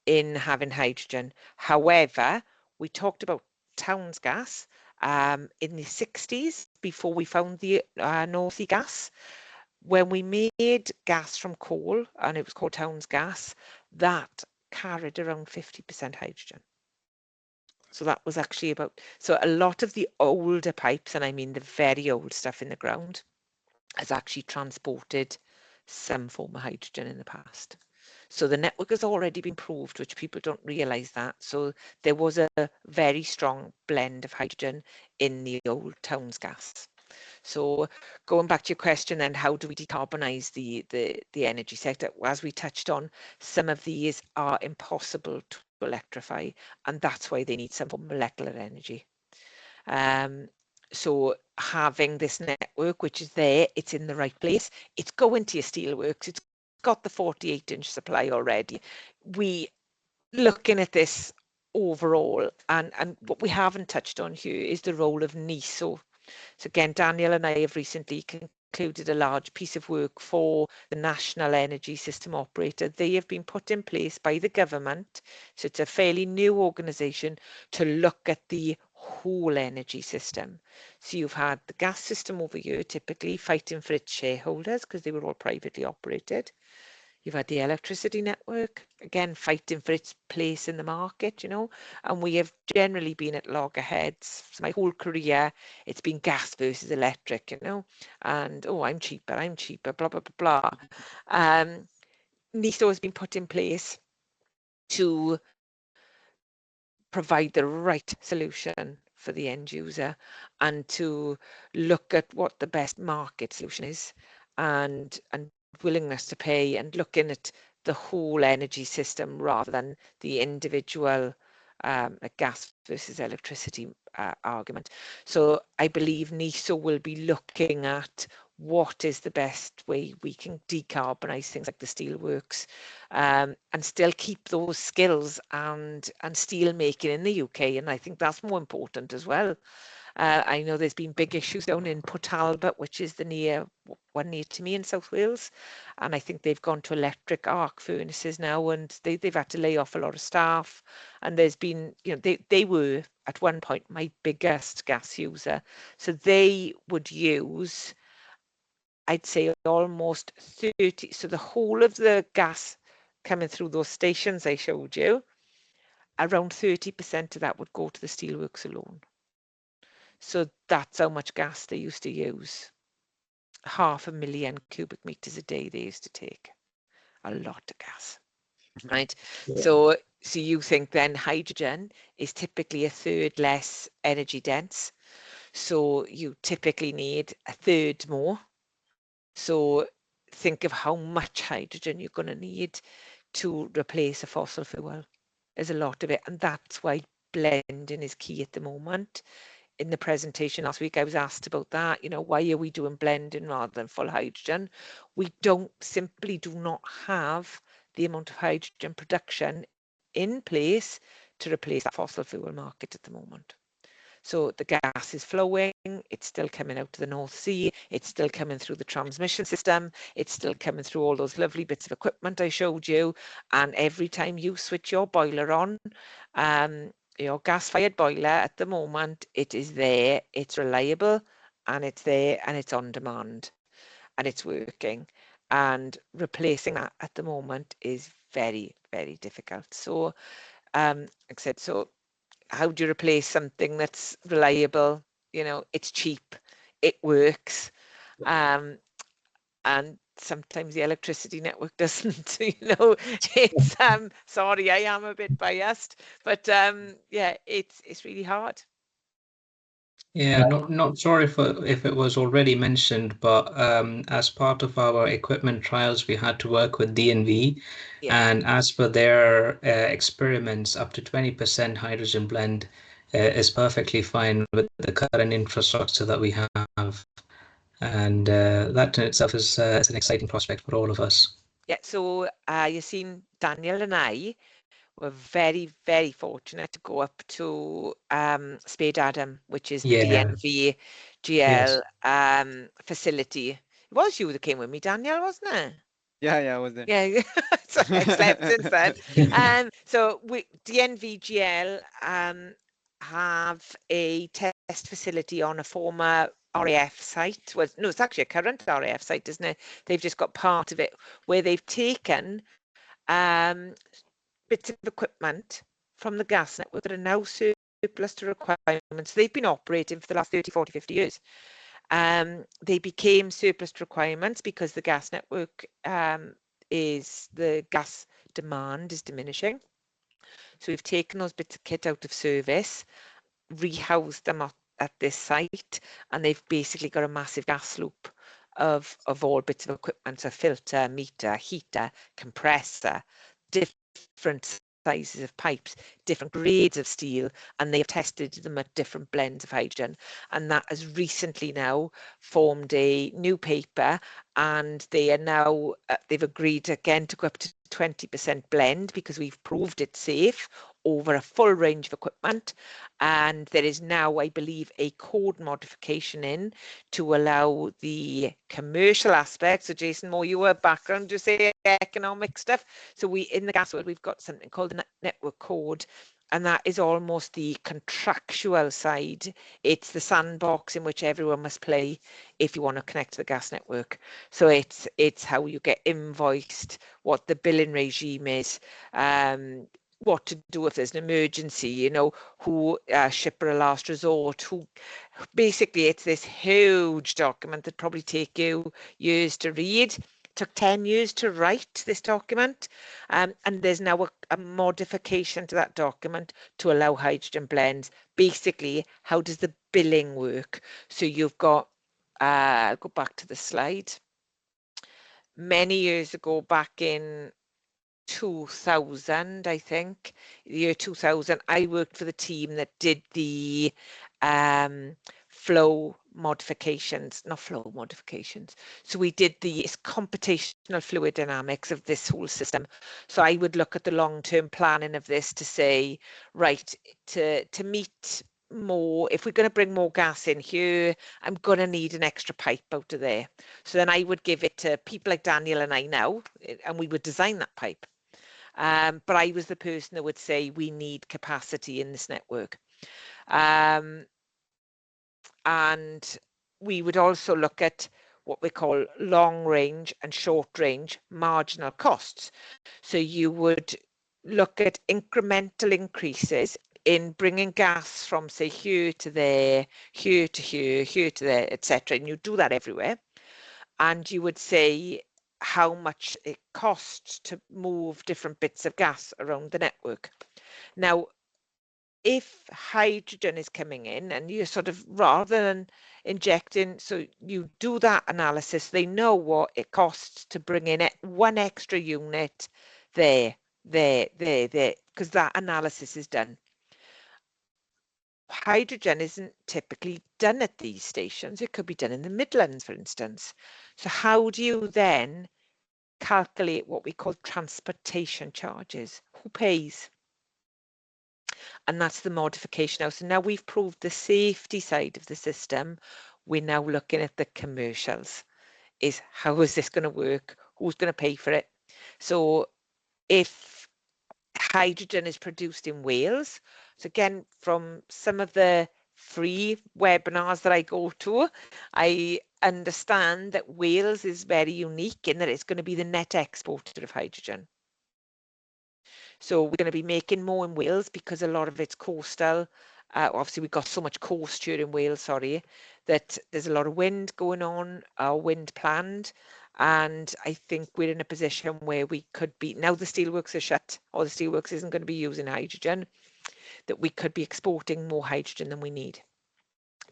in having hydrogen. However, we talked about Towns gas in the 60s, before we found the North Sea gas. When we made gas from coal, and it was called Towns gas, that carried around 50% hydrogen. So that was actually so a lot of the older pipes, and I mean the very old stuff in the ground, has actually transported some form of hydrogen in the past. So the network has already been proved, which people don't realise that. So there was a very strong blend of hydrogen in the old Towns gas. So going back to your question then, how do we decarbonise the energy sector? As we touched on, some of these are impossible to electrify, and that's why they need some form of molecular energy. So having this network, which is there, it's in the right place, it's going to your steelworks, it's got the 48-inch supply already. We looking at this overall, and what we haven't touched on here is the role of NESO. So again, Daniel and I have recently concluded a large piece of work for the National Energy System Operator. They have been put in place by the government, so it's a fairly new organisation, to look at the whole energy system. So you've had the gas system over here, typically fighting for its shareholders because they were all privately operated. You've had the electricity network, again, fighting for its place in the market, and we have generally been at loggerheads. So my whole career, it's been gas versus electric, and, oh, I'm cheaper, blah, blah, blah, blah. NESO has been put in place to provide the right solution for the end user and to look at what the best market solution is and willingness to pay, and looking at the whole energy system rather than the individual gas versus electricity argument. So I believe NESO will be looking at what is the best way we can decarbonise things like the steelworks, and still keep those skills and steel making in the UK. And I think that's more important as well. I know there's been big issues down in Port Talbot, which is the one near to me in South Wales, and I think they've gone to electric arc furnaces now, and they've had to lay off a lot of staff. And there's been, they were at one point my biggest gas user, so they would use, I'd say, almost 30. So the whole of the gas coming through those stations I showed you, around 30% of that would go to the steelworks alone. So that's how much gas they used to use. 500,000 cubic meters a day they used to take. A lot of gas, right? Yeah. So you think then hydrogen is typically a third less energy dense. So you typically need a third more. So think of how much hydrogen you're going to need to replace a fossil fuel. There's a lot of it, and that's why blending is key at the moment. In the presentation last week, I was asked about that. Why are we doing blending rather than full hydrogen? We simply do not have the amount of hydrogen production in place to replace that fossil fuel market at the moment. So the gas is flowing, it's still coming out to the North Sea, it's still coming through the transmission system, it's still coming through all those lovely bits of equipment I showed you. And every time you switch your boiler on, your gas-fired boiler at the moment, it is there, it's reliable, and it's there, and it's on demand, and it's working. And replacing that at the moment is very, very difficult. So, like I said, so how do you replace something that's reliable? It's cheap, it works, and sometimes the electricity network doesn't. It's sorry, I am a bit biased, but yeah, it's really hard. Yeah, not sure if it was already mentioned, but as part of our equipment trials, we had to work with DNV, Yeah. and as per their experiments, up to 20% hydrogen blend is perfectly fine with the current infrastructure that we have, and that in itself is an exciting prospect for all of us. Yeah, so you've seen Daniel and I were very, very fortunate to go up to Spade Adam, which is the Yeah. DNV Yes. GL facility. It was you that came with me, Daniel, wasn't it? Yeah, I was there. Yeah, so I slept since then. So DNVGL have a test facility on a former RAF site. Well, no, it's actually a current RAF site, isn't it? They've just got part of it where they've taken bits of equipment from the gas network that are now surplus to requirements. They've been operating for the last 30, 40, 50 years. They became surplus requirements because the gas network the gas demand is diminishing. So we've taken those bits of kit out of service, rehoused them at this site, and they've basically got a massive gas loop of all bits of equipment, so filter, meter, heater, compressor, different sizes of pipes, different grades of steel, and they have tested them at different blends of hydrogen. And that has recently now formed a new paper, and they are now, they've agreed again to go up to 20% blend because we've proved it safe over a full range of equipment. And there is now, I believe, a code modification in to allow the commercial aspects. So Jason, more your background, to say economic stuff. So we, in the gas world, we've got something called the network code, and that is almost the contractual side. It's the sandbox in which everyone must play if you want to connect to the gas network. So it's how you get invoiced, what the billing regime is, what to do if there's an emergency, you know, who shipper of last resort, who basically it's this huge document that probably take you years to read. Took 10 years to write this document, and there's now a modification to that document to allow hydrogen blends. Basically, how does the billing work? So you've got, I'll go back to the slide. Many years ago, back in 2000, I think, the year 2000, I worked for the team that did the flow modifications, not flow modifications. So we did the computational fluid dynamics of this whole system. So I would look at the long-term planning of this to say, right, to meet more, if we're going to bring more gas in here, I'm going to need an extra pipe out of there. So then I would give it to people like Daniel and I now, and we would design that pipe. But I was the person that would say we need capacity in this network. And we would also look at what we call long range and short range marginal costs. So you would look at incremental increases in bringing gas from, say, here to there, here to here, here to there, etc. And you do that everywhere. And you would say how much it costs to move different bits of gas around the network. Now, if hydrogen is coming in and you're sort of, rather than injecting, so you do that analysis, they know what it costs to bring in one extra unit there, because that analysis is done. Hydrogen isn't typically done at these stations. It could be done in the Midlands, for instance. So how do you then calculate what we call transportation charges? Who pays? And that's the modification now. So now we've proved the safety side of the system. We're now looking at the commercials. Is how is this going to work? Who's going to pay for it? So if hydrogen is produced in Wales, so again, from some of the free webinars that I go to, I understand that Wales is very unique in that it's going to be the net exporter of hydrogen. So we're going to be making more in Wales because a lot of it's coastal. Obviously, we've got so much coast here in Wales, sorry, that there's a lot of wind going on, wind planned. And I think we're in a position where we could be, now the steelworks are shut, or the steelworks isn't going to be using hydrogen, that we could be exporting more hydrogen than we need,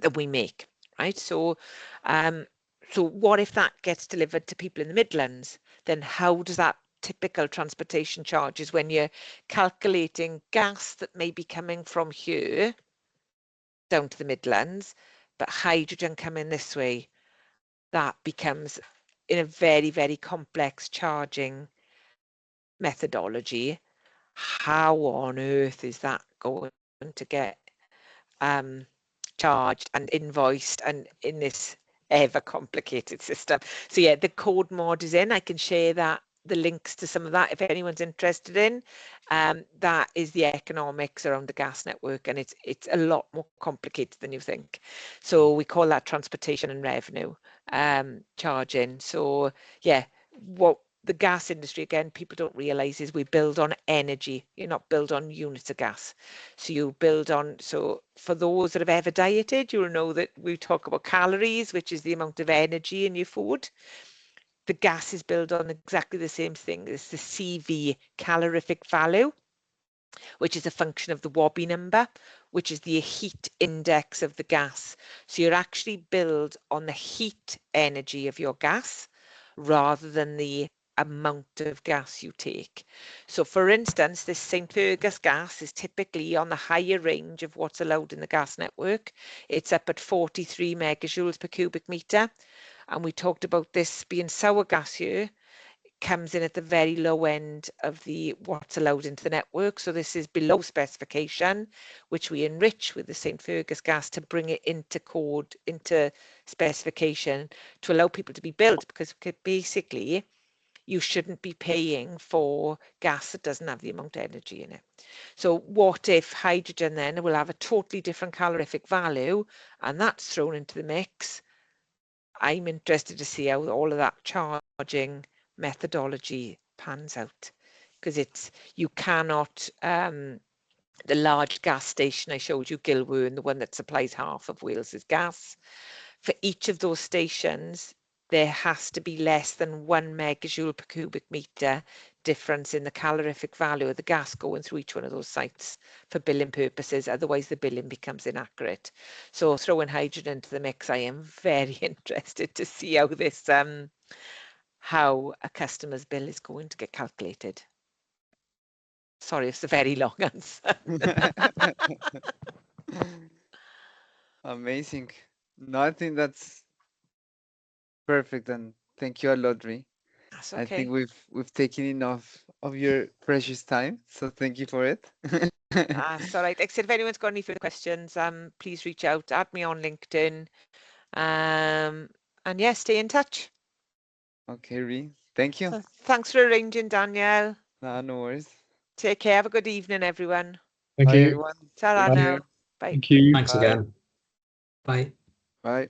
that we make, right? So, so what if that gets delivered to people in the Midlands? Then how does that typical transportation charges when you're calculating gas that may be coming from here down to the Midlands, but hydrogen coming this way? That becomes in a very, very complex charging methodology. How on earth is that going to get charged and invoiced and in this ever complicated system? So yeah, the code mod is in. I can share that, the links to some of that if anyone's interested in. That is the economics around the gas network, and it's a lot more complicated than you think. So we call that transportation and revenue charging. So yeah, what the gas industry, again, people don't realize is we build on energy. You're not build on units of gas. So you build on, so for those that have ever dieted, you'll know that we talk about calories, which is the amount of energy in your food. The gas is built on exactly the same thing. It's the CV, calorific value, which is a function of the Wobbe number, which is the heat index of the gas. So you're actually built on the heat energy of your gas rather than the amount of gas you take. So for instance, this St. Fergus gas is typically on the higher range of what's allowed in the gas network. It's up at 43 megajoules per cubic meter. And we talked about this being sour gas here, comes in at the very low end of the what's allowed into the network. So this is below specification, which we enrich with the St. Fergus gas to bring it into code, into specification, to allow people to be billed, because basically you shouldn't be paying for gas that doesn't have the amount of energy in it. So what if hydrogen then will have a totally different calorific value, and that's thrown into the mix? I'm interested to see how all of that charging methodology pans out, because it's, you cannot, the large gas station I showed you, Gilwern, the one that supplies half of Wales's gas, for each of those stations there has to be less than 1 megajoule per cubic meter difference in the calorific value of the gas going through each one of those sites for billing purposes, otherwise the billing becomes inaccurate. So throwing hydrogen into the mix, I am very interested to see how this how a customer's bill is going to get calculated. Sorry, it's a very long answer. Amazing. No, I think that's perfect, and thank you a lot, Rhi. That's I think okay. we've taken enough of your precious time, so thank you for it. That's all right. Like I said, if anyone's got any further questions, please reach out, add me on LinkedIn, and yeah, stay in touch. Okay, Rhi. Thank you. So thanks for arranging, Danielle. Nah, no worries. Take care. Have a good evening, everyone. Thank Bye, you. everyone. Ta-ra Take Bye. now. care. Bye. Thank you. Thanks Bye. again. Bye. Bye.